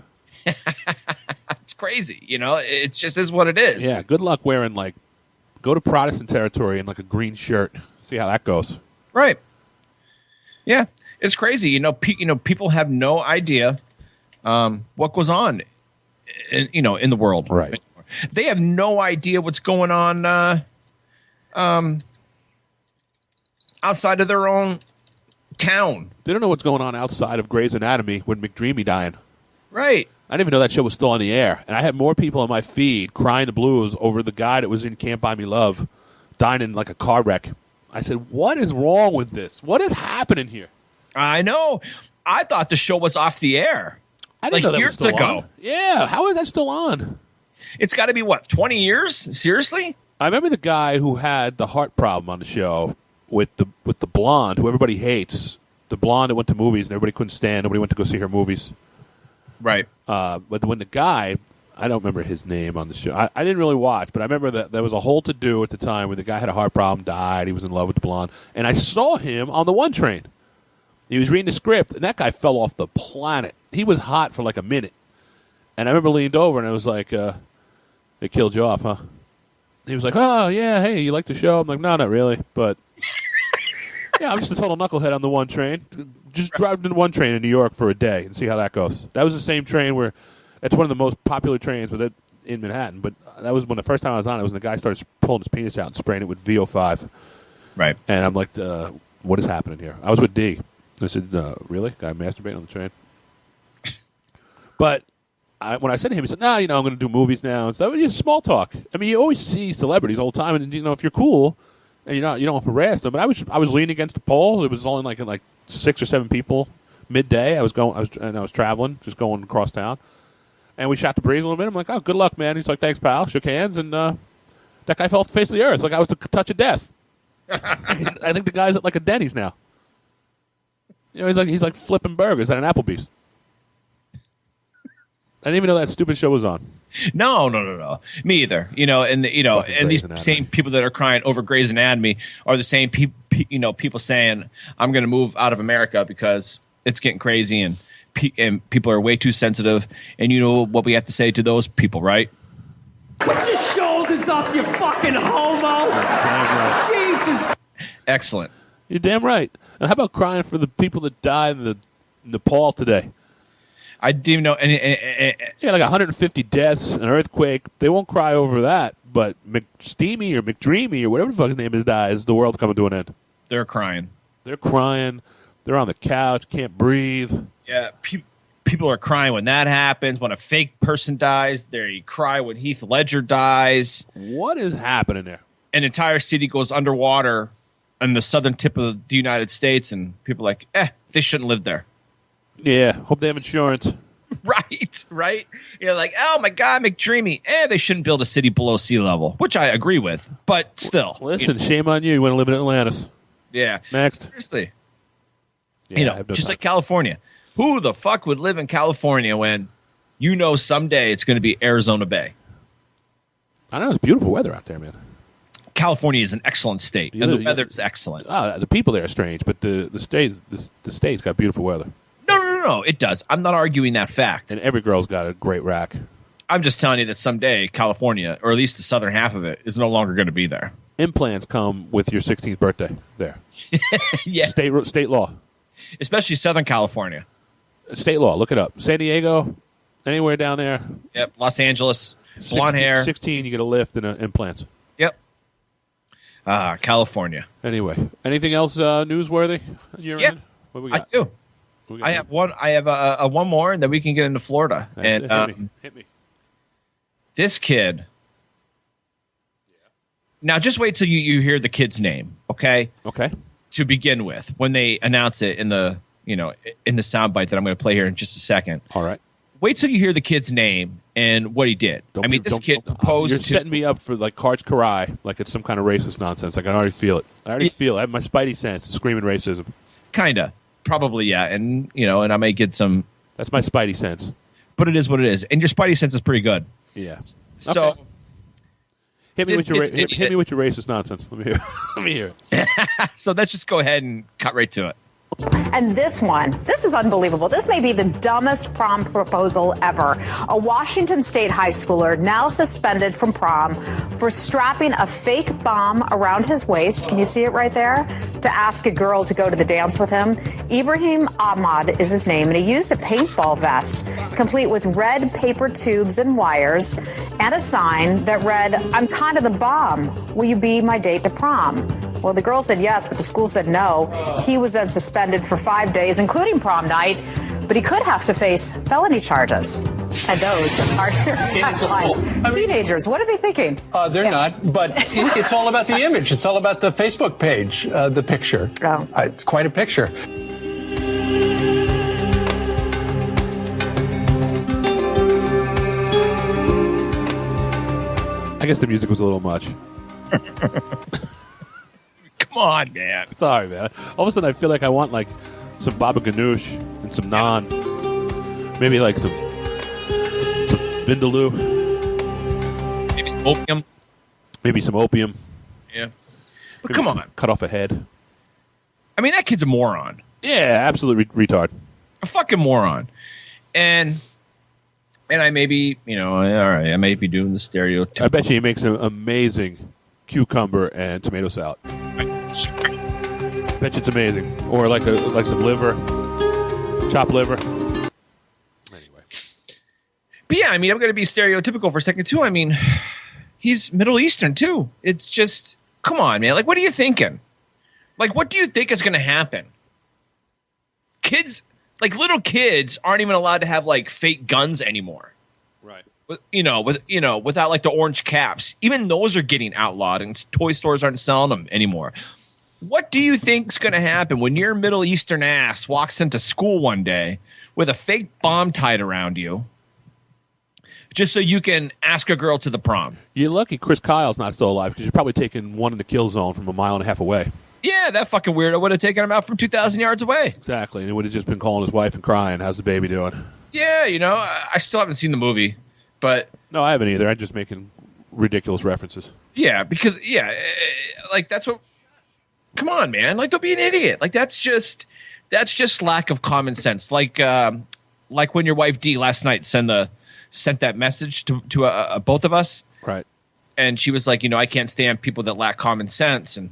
It's crazy, it just is what it is. Yeah, good luck wearing go to Protestant territory in a green shirt. See how that goes. Right. Yeah, it's crazy. People have no idea what goes on in the world. Right. They have no idea what's going on outside of their own town. They don't know what's going on outside of Grey's Anatomy with McDreamy dying. Right. I didn't even know that show was still on the air. And I had more people on my feed crying the blues over the guy that was in Can't Buy Me Love dying in like a car wreck. I said, what is wrong with this? What is happening here? I know. I thought the show was off the air. I didn't know that years was still ago. on. Yeah, how is that still on? It's got to be, 20 years? Seriously? I remember the guy who had the heart problem on the show with the blonde, who everybody hates. The blonde that went to movies and everybody couldn't stand. Nobody went to go see her movies. Right. But when the guy, I don't remember his name on the show. I didn't really watch, but I remember that there was a whole to-do at the time where the guy had a heart problem, died, he was in love with the blonde. And I saw him on the one train. He was reading the script, and that guy fell off the planet. He was hot for like a minute. And I remember leaned over, and I was like, they killed you off, huh? He was like, oh, yeah, hey, you like the show? I'm like, no, not really, but yeah, I'm just a total knucklehead on the one train. Just drive the one train in New York for a day and see how that goes. That was the same train where it's one of the most popular trains in Manhattan, but that was when the first time I was on it was when the guy started pulling his penis out and spraying it with VO5. Right. And I'm like, what is happening here? I was with D. I said, really? Guy masturbating on the train? But when I said to him, he said, no, I'm going to do movies now. And stuff. It's small talk. I mean, you always see celebrities all the time, and if you're cool and you don't harass them. But I was leaning against the pole. It was only like 6 or 7 people midday. I was traveling, just going across town, and we shot the breeze a little bit. I'm like, oh, good luck, man. He's like, thanks, pal. Shook hands, and that guy fell off the face of the earth like I was the touch of death. I think the guy's at like a Denny's now. He's like flipping burgers at an Applebee's. I didn't even know that stupid show was on. No. Me either. And these same people that are crying over Grey's Anatomy are the same people saying, I'm going to move out of America because it's getting crazy and people are way too sensitive. And you know what we have to say to those people, right? Put your shoulders up, you fucking homo! Damn right. Jesus. Excellent. You're damn right. And how about crying for the people that died in the Nepal today? I didn't even know. Yeah, like 150 deaths, an earthquake. They won't cry over that. But McSteamy or McDreamy or whatever the fuck his name is dies, the world's coming to an end. They're crying. They're crying. They're on the couch, can't breathe. Yeah, people are crying when that happens. When a fake person dies, they cry when Heath Ledger dies. What is happening there? An entire city goes underwater on the southern tip of the United States, and people are like, they shouldn't live there. Yeah, hope they have insurance. Right. You're like, oh my God, McDreamy. They shouldn't build a city below sea level, which I agree with, but still. Listen, shame on you. You want to live in Atlantis. Yeah. Next. Seriously. Yeah, just like California. Who the fuck would live in California when someday it's going to be Arizona Bay? I know, it's beautiful weather out there, man. California is an excellent state, and the weather is excellent. The people there are strange, but the state's got beautiful weather. No, it does. I'm not arguing that fact. And every girl's got a great rack. I'm just telling you that someday California, or at least the southern half of it, is no longer going to be there. Implants come with your 16th birthday there. Yeah. State law. Especially Southern California. State law. Look it up. San Diego, anywhere down there. Yep. Los Angeles, blonde hair. 16, you get a lift and implants. Yep. California. Anyway, anything else newsworthy? Yeah, what we got? I do. I have one. I have a one more, and then we can get into Florida. That's and hit me. This kid. Now, just wait till you hear the kid's name, okay? Okay. To begin with, when they announce it in the soundbite that I'm going to play here in just a second. All right. Wait till you hear the kid's name and what he did. This kid proposed. You're setting me up for like Karch Karai, like it's some kind of racist nonsense. Like I already feel it. I have my spidey sense screaming racism. Kinda. Probably, yeah. And and I may get some. That's my spidey sense. But it is what it is. And your spidey sense is pretty good. Yeah. So okay. Hit me with your racist nonsense. Let me hear it. So let's just go ahead and cut right to it. And this is unbelievable. This may be the dumbest prom proposal ever. A Washington State high schooler now suspended from prom for strapping a fake bomb around his waist. Can you see it right there? To ask a girl to go to the dance with him. Ibrahim Ahmad is his name, and he used a paintball vest complete with red paper tubes and wires and a sign that read, "I'm kind of the bomb. Will you be my date to prom?" Well, the girl said yes, but the school said no. He was then suspended for 5 days, including prom night, but he could have to face felony charges. And those are your headlines. Teenagers, what are they thinking? They're not, but it's all about the image. It's all about the Facebook page, the picture. Oh. It's quite a picture. I guess the music was a little much. Come on, man. Sorry, man. All of a sudden, I feel like I want like some baba ganoush and some naan, maybe like some vindaloo, maybe some opium. Maybe some opium. Yeah. But come on. Cut off a head. I mean, that kid's a moron. Yeah, absolute retard. A fucking moron. And I may be, all right, I may be doing the stereotypical. I bet you he makes an amazing cucumber and tomato salad. Bet you it's amazing. Or like some liver, chopped liver. Anyway. But yeah, I mean, I'm going to be stereotypical for a second too. I mean, he's Middle Eastern too. It's just, come on, man. Like, what are you thinking? Like, what do you think is going to happen? Kids, like little kids, aren't even allowed to have like fake guns anymore. Right. Without like the orange caps. Even those are getting outlawed, and toy stores aren't selling them anymore. What do you think's going to happen when your Middle Eastern ass walks into school one day with a fake bomb tied around you, just so you can ask a girl to the prom? You're lucky Chris Kyle's not still alive, because you're probably taking one in the kill zone from 1.5 miles away. Yeah, that fucking weirdo would have taken him out from 2,000 yards away. Exactly, and he would have just been calling his wife and crying, "How's the baby doing?" Yeah, I still haven't seen the movie, but no, I haven't either. I'm just making ridiculous references. Yeah, because like that's what. Come on, man! Like, don't be an idiot. Like, that's just lack of common sense. Like when your wife Dee last night sent that message to both of us, right? And she was like, I can't stand people that lack common sense, and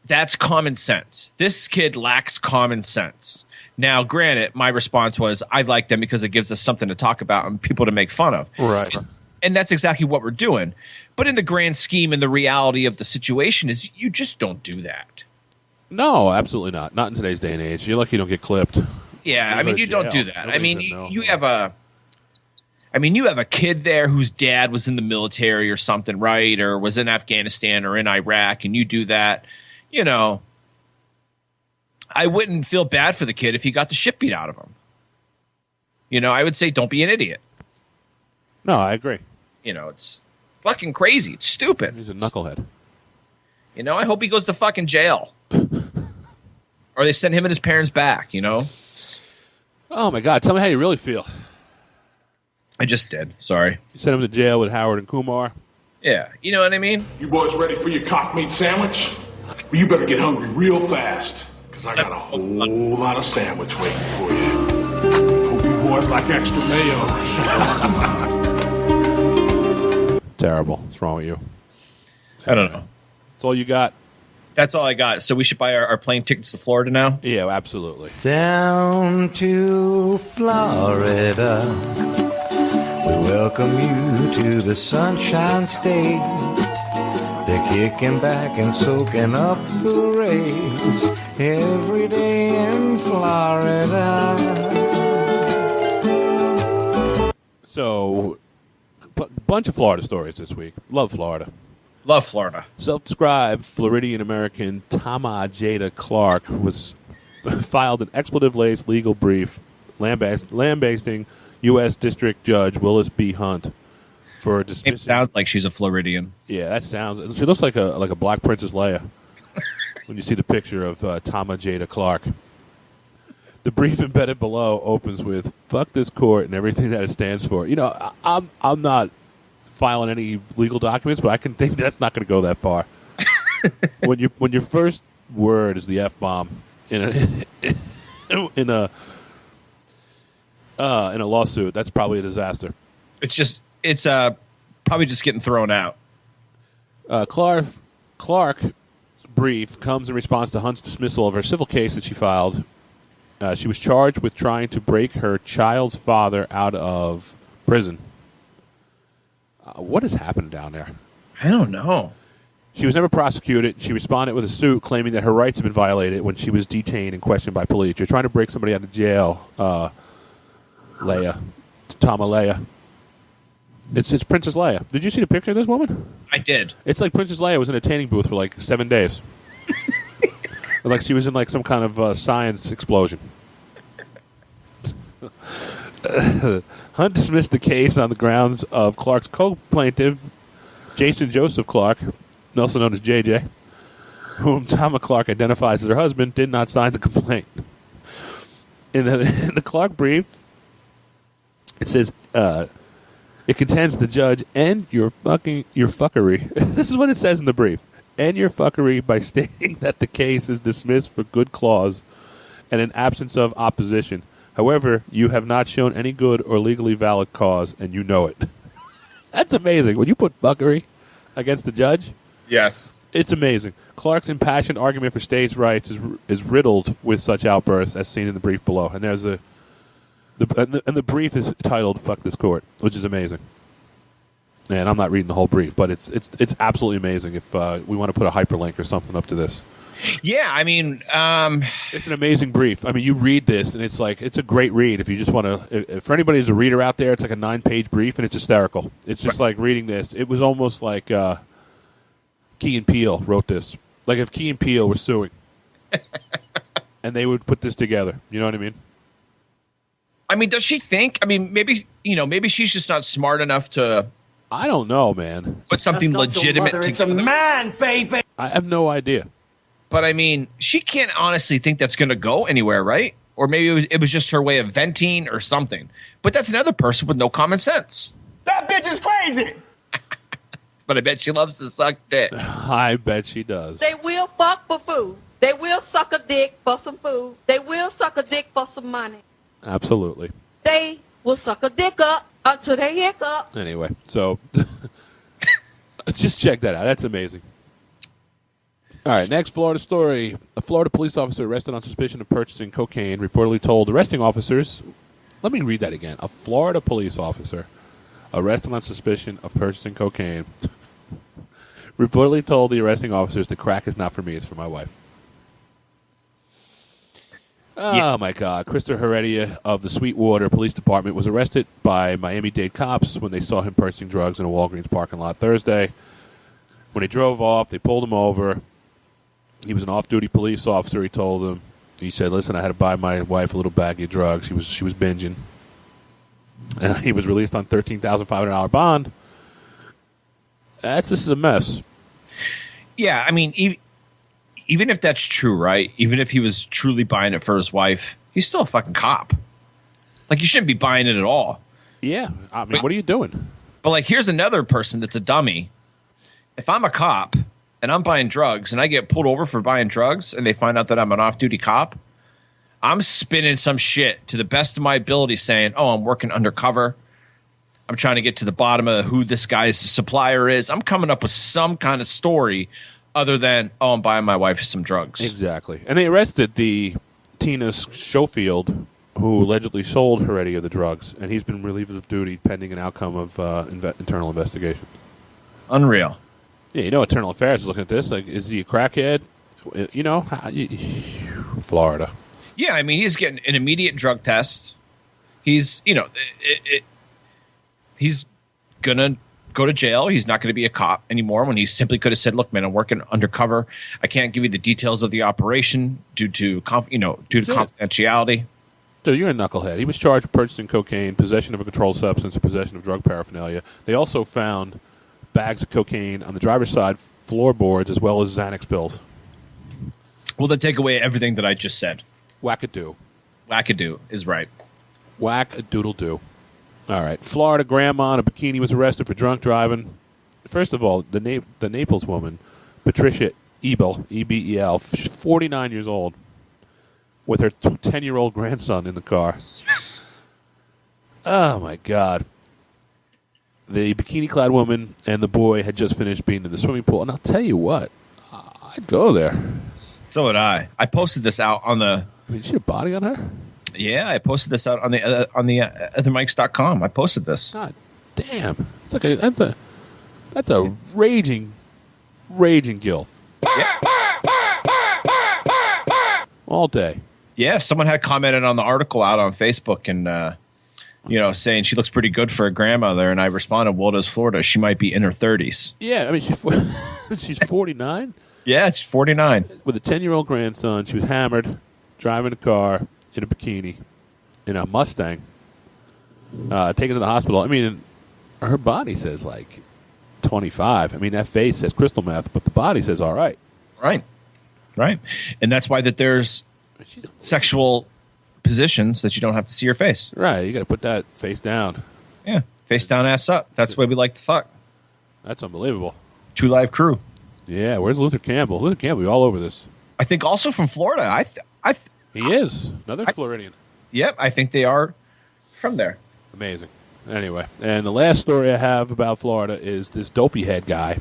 that's common sense. This kid lacks common sense. Now, granted, my response was, I like them because it gives us something to talk about and people to make fun of. Right. And that's exactly what we're doing. But in the grand scheme and the reality of the situation is you just don't do that. No, absolutely not. Not in today's day and age. You're lucky you don't get clipped. Yeah, I mean, you don't do that. I mean, you have a kid there whose dad was in the military or something, right? Or was in Afghanistan or in Iraq, and you do that. I wouldn't feel bad for the kid if he got the shit beat out of him. I would say don't be an idiot. No, I agree. It's fucking crazy. It's stupid. He's a knucklehead. I hope he goes to fucking jail. Or they send him and his parents back, Oh, my God. Tell me how you really feel. I just did. Sorry. You sent him to jail with Howard and Kumar? Yeah. You know what I mean? You boys ready for your cock meat sandwich? Well, you better get hungry real fast, because I got a whole lot of sandwich waiting for you. Hope you boys like extra mayo. Terrible. What's wrong with you? I don't know. That's all you got? That's all I got. So we should buy our plane tickets to Florida now? Yeah, absolutely. Down to Florida, we welcome you to the Sunshine State. They're kicking back and soaking up the rays every day in Florida. So, bunch of Florida stories this week. Love Florida. Love Florida. Self-described Floridian American Jada Clark was filed an expletive-laced legal brief lambasting U.S. District Judge Willis B. Hunt for dismissing. It sounds like she's a Floridian. Yeah, that sounds. She looks like a Black Princess Leia when you see the picture of Jada Clark. The brief embedded below opens with "fuck this court" and everything that it stands for. I'm not filing any legal documents, but I can think that's not going to go that far. when your first word is the F-bomb in a lawsuit, that's probably a disaster. It's probably just getting thrown out. Clark's brief comes in response to Hunt's dismissal of her civil case that she filed. She was charged with trying to break her child's father out of prison. What has happened down there? I don't know. She was never prosecuted. She responded with a suit claiming that her rights had been violated when she was detained and questioned by police. You're trying to break somebody out of jail Leia. Leia. It's Princess Leia. Did you see the picture of this woman? I did. It's like Princess Leia was in a tanning booth for like 7 days. Like she was in like some kind of science explosion. Hunt dismissed the case on the grounds of Clark's co-plaintiff, Jason Joseph Clark, also known as JJ, whom Tama Clark identifies as her husband, did not sign the complaint. In the Clark brief, it says it contends the judge and your fuckery. This is what it says in the brief. And your fuckery by stating that the case is dismissed for good cause and an absence of opposition. However, you have not shown any good or legally valid cause, and you know it. That's amazing. When you put fuckery against the judge, yes, it's amazing. Clark's impassioned argument for states' rights is riddled with such outbursts, as seen in the brief below. And there's the brief is titled "Fuck This Court," which is amazing. And I'm not reading the whole brief, but it's absolutely amazing. If we want to put a hyperlink or something up to this. Yeah, I mean, it's an amazing brief. I mean, you read this, and it's a great read. If you just want to, for anybody who's a reader out there, it's like a 9-page brief, and it's hysterical. It's just like reading this. It was almost like Key and Peele wrote this. Like if Key and Peele were suing, and they would put this together. You know what I mean? I mean, does she think? I mean, maybe she's just not smart enough to. I don't know, man. Put something legitimate together. It's a man, baby. I have no idea. But I mean, she can't honestly think that's going to go anywhere, right? Or maybe it was just her way of venting or something. But that's another person with no common sense. That bitch is crazy. But I bet she loves to suck dick. I bet she does. They will fuck for food. They will suck a dick for some food. They will suck a dick for some money. Absolutely. They will suck a dick up until they hiccup. Anyway, so just check that out. That's amazing. All right, next Florida story. A Florida police officer arrested on suspicion of purchasing cocaine reportedly told arresting officers. Let me read that again. A Florida police officer arrested on suspicion of purchasing cocaine reportedly told the arresting officers the crack is not for me, it's for my wife. Oh, my God. Christopher Heredia of the Sweetwater Police Department was arrested by Miami-Dade cops when they saw him purchasing drugs in a Walgreens parking lot Thursday. When he drove off, they pulled him over. He was an off-duty police officer, he told them. He said, listen, I had to buy my wife a little bag of drugs. She was binging. He was released on $13,500 bond. This is a mess. Yeah, I mean, even if that's true, right? Even if he was truly buying it for his wife, he's still a fucking cop. Like, you shouldn't be buying it at all. Yeah, I mean, what are you doing? But, like, here's another person that's a dummy. If I'm a cop and I'm buying drugs and I get pulled over for buying drugs and they find out that I'm an off-duty cop, I'm spinning some shit to the best of my ability saying, oh, I'm working undercover. I'm trying to get to the bottom of who this guy's supplier is. I'm coming up with some kind of story other than, oh, I'm buying my wife some drugs. Exactly. And they arrested the Tina Schofield, who allegedly sold Heredia the drugs, and he's been relieved of duty pending an outcome of internal investigation. Unreal. Yeah, you know, Internal Affairs is looking at this. Like, is he a crackhead? You know, Florida. Yeah, I mean, he's getting an immediate drug test. He's, you know, he's going to go to jail. He's not going to be a cop anymore when he simply could have said, look, man, I'm working undercover. I can't give you the details of the operation due to confidentiality. Dude, you're a knucklehead. He was charged with purchasing cocaine, possession of a controlled substance, and possession of drug paraphernalia. They also found bags of cocaine on the driver's side floorboards as well as Xanax pills. Well, then take away everything that I just said. Wackadoo. Wackadoo is right. Whack-a-doodle-doo. All right. Florida grandma in a bikini was arrested for drunk driving. First of all, the Naples woman, Patricia Ebel, E-B-E-L, she's 49 years old, with her 10-year-old grandson in the car. Oh, my God. The bikini-clad woman and the boy had just finished being in the swimming pool. And I'll tell you what, I'd go there. So would I. I posted this out on the... I mean, she had a body on her? Yeah, I posted this out on the othermics.com. I posted this. God damn. It's like that's a raging gilf. Yeah. All day. Yeah, someone had commented on the article out on Facebook, and saying she looks pretty good for a grandmother, and I responded, "Well, does Florida? She might be in her 30s." Yeah, I mean, she's 49. Yeah, she's 49 with a 10-year-old grandson. She was hammered, driving a car in a bikini, in a Mustang, taken to the hospital. I mean, her body says like 25. I mean, that face says crystal meth, but the body says all right. Right. And that's why that there's sexual positions that you don't have to see your face. Right. You got to put that face down. Yeah. Face down, ass up. That's the way we like to fuck. That's unbelievable. Two Live Crew. Yeah. Where's Luther Campbell? Luther Campbell be all over this. I think also from Florida. He is. Another Floridian. Yep. I think they are from there. Amazing. Anyway. And the last story I have about Florida is this dopey head guy.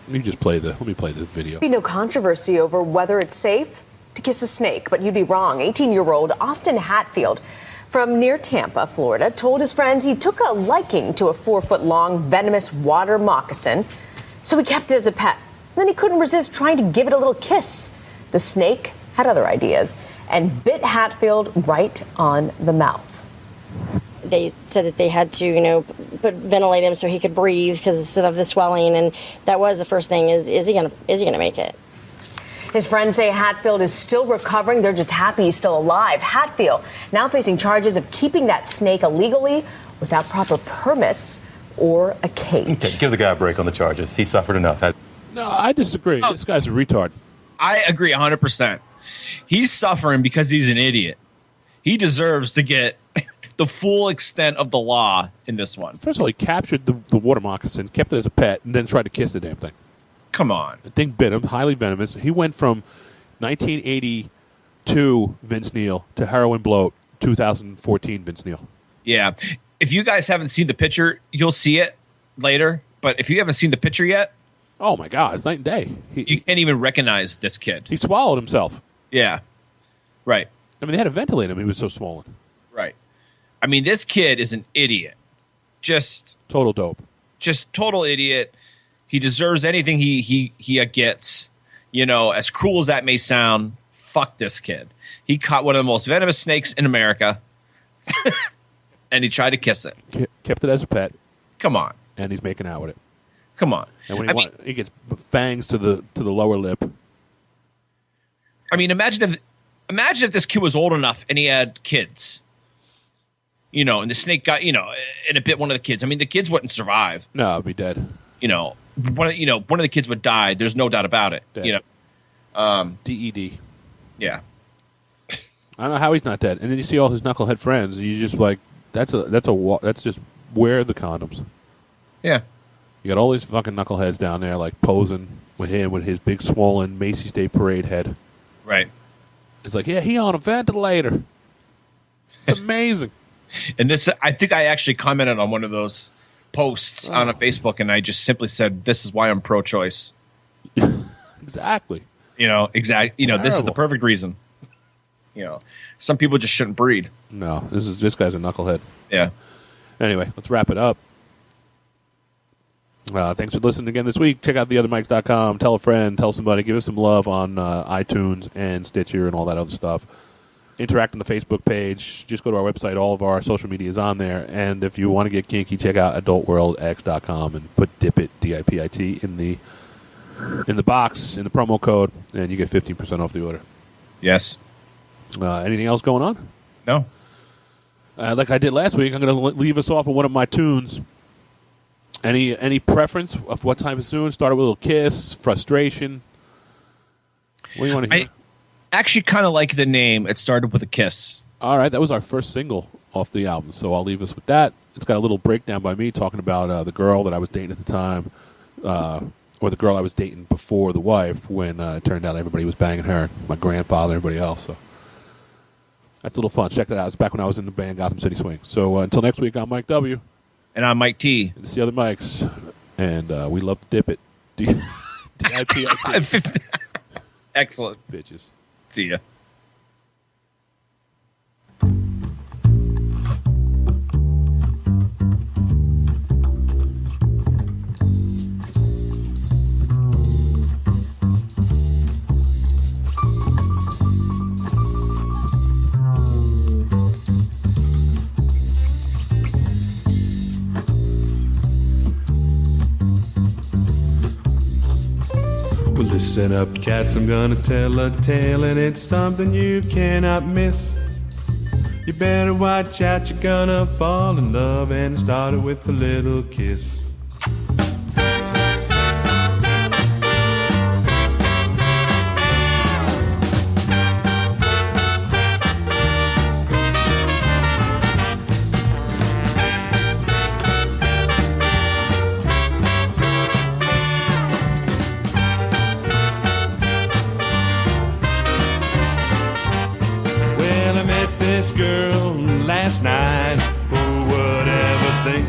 Let me play this video. Be no controversy over whether it's safe to kiss a snake, but you'd be wrong. 18-year-old Austin Hatfield from near Tampa, Florida, told his friends he took a liking to a 4-foot-long venomous water moccasin, so he kept it as a pet. Then he couldn't resist trying to give it a little kiss. The snake had other ideas and bit Hatfield right on the mouth. They said that they had to, ventilate him so he could breathe because of the swelling, and that was the first thing. Is he gonna make it? His friends say Hatfield is still recovering. They're just happy he's still alive. Hatfield now facing charges of keeping that snake illegally without proper permits or a cage. Okay, give the guy a break on the charges. He suffered enough. No, I disagree. This guy's a retard. I agree 100%. He's suffering because he's an idiot. He deserves to get the full extent of the law in this one. First of all, he captured the water moccasin, kept it as a pet, and then tried to kiss the damn thing. Come on. The thing bit him, highly venomous. He went from 1982 Vince Neil to heroin bloat 2014 Vince Neil. Yeah. If you guys haven't seen the picture, you'll see it later. But if you haven't seen the picture yet, oh my God, it's night and day. You can't even recognize this kid. He swallowed himself. Yeah. Right. I mean, they had to ventilate him. He was so swollen. Right. I mean, this kid is an idiot. Just total dope. Just total idiot. He deserves anything he gets. As cruel as that may sound, fuck this kid. He caught one of the most venomous snakes in America, and he tried to kiss it. Kept it as a pet. Come on. And he's making out with it. Come on. And when he gets fangs to the lower lip. I mean, imagine if this kid was old enough and he had kids. And the snake got, and it bit one of the kids. I mean, the kids wouldn't survive. No, it'd be dead. One of the kids would die. There's no doubt about it. Dead. DED. Yeah. I don't know how he's not dead. And then you see all his knucklehead friends. And you just like, that's just wear the condoms. Yeah. You got all these fucking knuckleheads down there like posing with him with his big swollen Macy's Day Parade head. Right. It's like, yeah, he on a ventilator. It's amazing. And this, I think I actually commented on one of those posts on a Facebook, and I just simply said, "This is why I'm pro-choice." Exactly. This is the perfect reason. Some people just shouldn't breed. No, this guy's a knucklehead. Yeah. Anyway, let's wrap it up. Thanks for listening again this week. Check out theothermics.com. Tell a friend. Tell somebody. Give us some love on iTunes and Stitcher and all that other stuff. Interact on the Facebook page. Just go to our website. All of our social media is on there. And if you want to get kinky, check out adultworldx.com and put DIPIT, DIPIT, in the box, in the promo code, and you get 15% off the order. Yes. Anything else going on? No. Like I did last week, I'm going to leave us off with one of my tunes. Any preference of what type of tune? Started with a little kiss, frustration. What do you want to hear? I actually kind of like the name. It started with a kiss. All right, that was our first single off the album, so I'll leave us with that. It's got a little breakdown by me talking about the girl that I was dating at the time, or the girl I was dating before the wife, when it turned out everybody was banging her, my grandfather, everybody else. So that's a little fun. Check that out. It's back when I was in the band Gotham City Swing. So until next week, I'm Mike W. And I'm Mike T. And it's the other Mikes. And we love to dip it. D-I-P-I-T. Excellent. Bitches. See ya. Listen up, cats, I'm gonna tell a tale, and it's something you cannot miss. You better watch out, you're gonna fall in love, and it started with a little kiss. Girl last night, who would ever think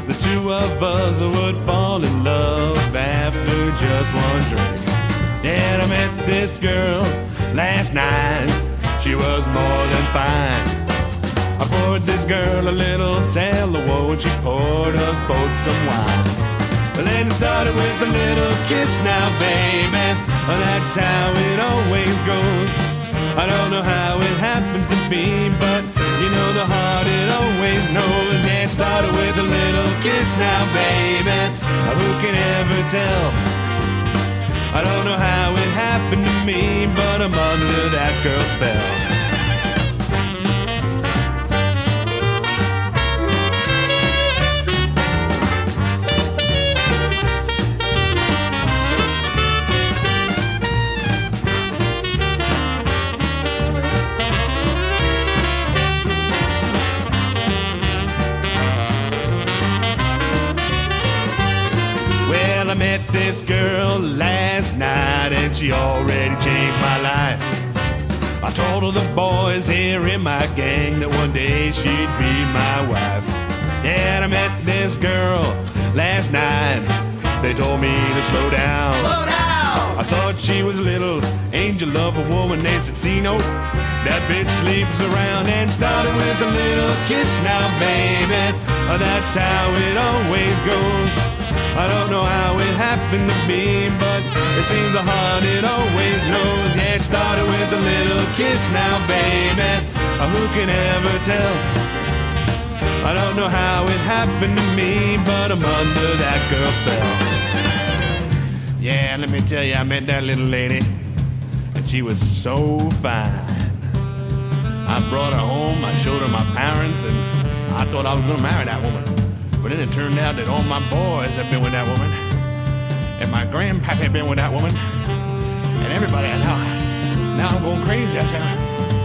the two of us would fall in love after just one drink? Yeah, I met this girl last night, she was more than fine. I poured this girl a little tale of woe, and she poured us both some wine. But then it started with a little kiss now, baby, that's how it always goes. I don't know how it happens to be, but you know the heart, it always knows. Yeah, it started with a little kiss now, baby. Who can ever tell? I don't know how it happened to me, but I'm under that girl's spell. I met this girl last night, and she already changed my life. I told all the boys here in my gang that one day she'd be my wife. Yeah, I met this girl last night. They told me to slow down. Slow down! I thought she was a little angel of a woman. They said, see, no, that bitch sleeps around. And started with a little kiss now, baby. That's how it always goes. I don't know how it happened to me, but it seems the heart, it always knows. Yeah, it started with a little kiss now, baby. Who can ever tell? I don't know how it happened to me, but I'm under that girl's spell. Yeah, let me tell you, I met that little lady, and she was so fine. I brought her home, I showed her my parents, and I thought I was gonna marry that woman. But then it turned out that all my boys had been with that woman, and my grandpappy had been with that woman, and everybody. Now I'm going crazy. I said,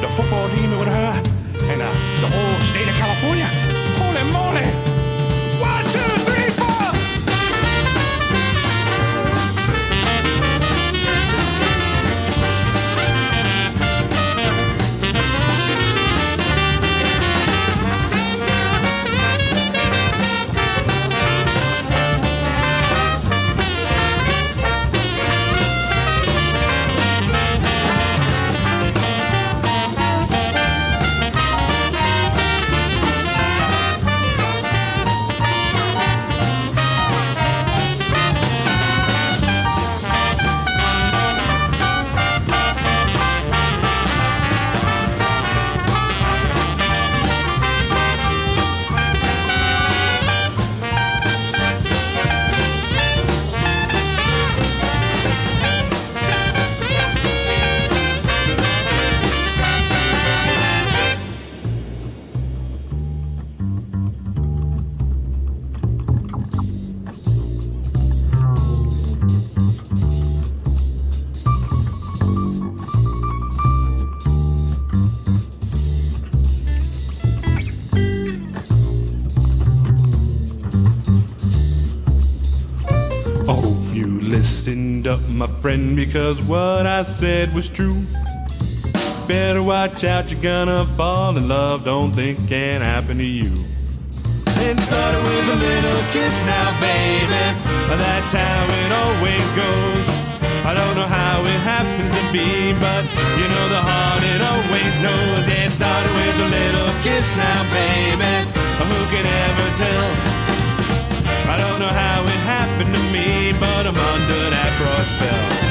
the football team is with her, and the whole state of California. Holy moly! 1, 2, 3, 4. Listened up, my friend, because what I said was true. Better watch out, you're gonna fall in love, don't think can happen to you. And started with a little kiss now, baby, that's how it always goes. I don't know how it happens to be, but you know the heart, it always knows. Yeah, it started with a little kiss now, baby, who can ever tell? I don't know how it happened to me, but I'm under that broad spell.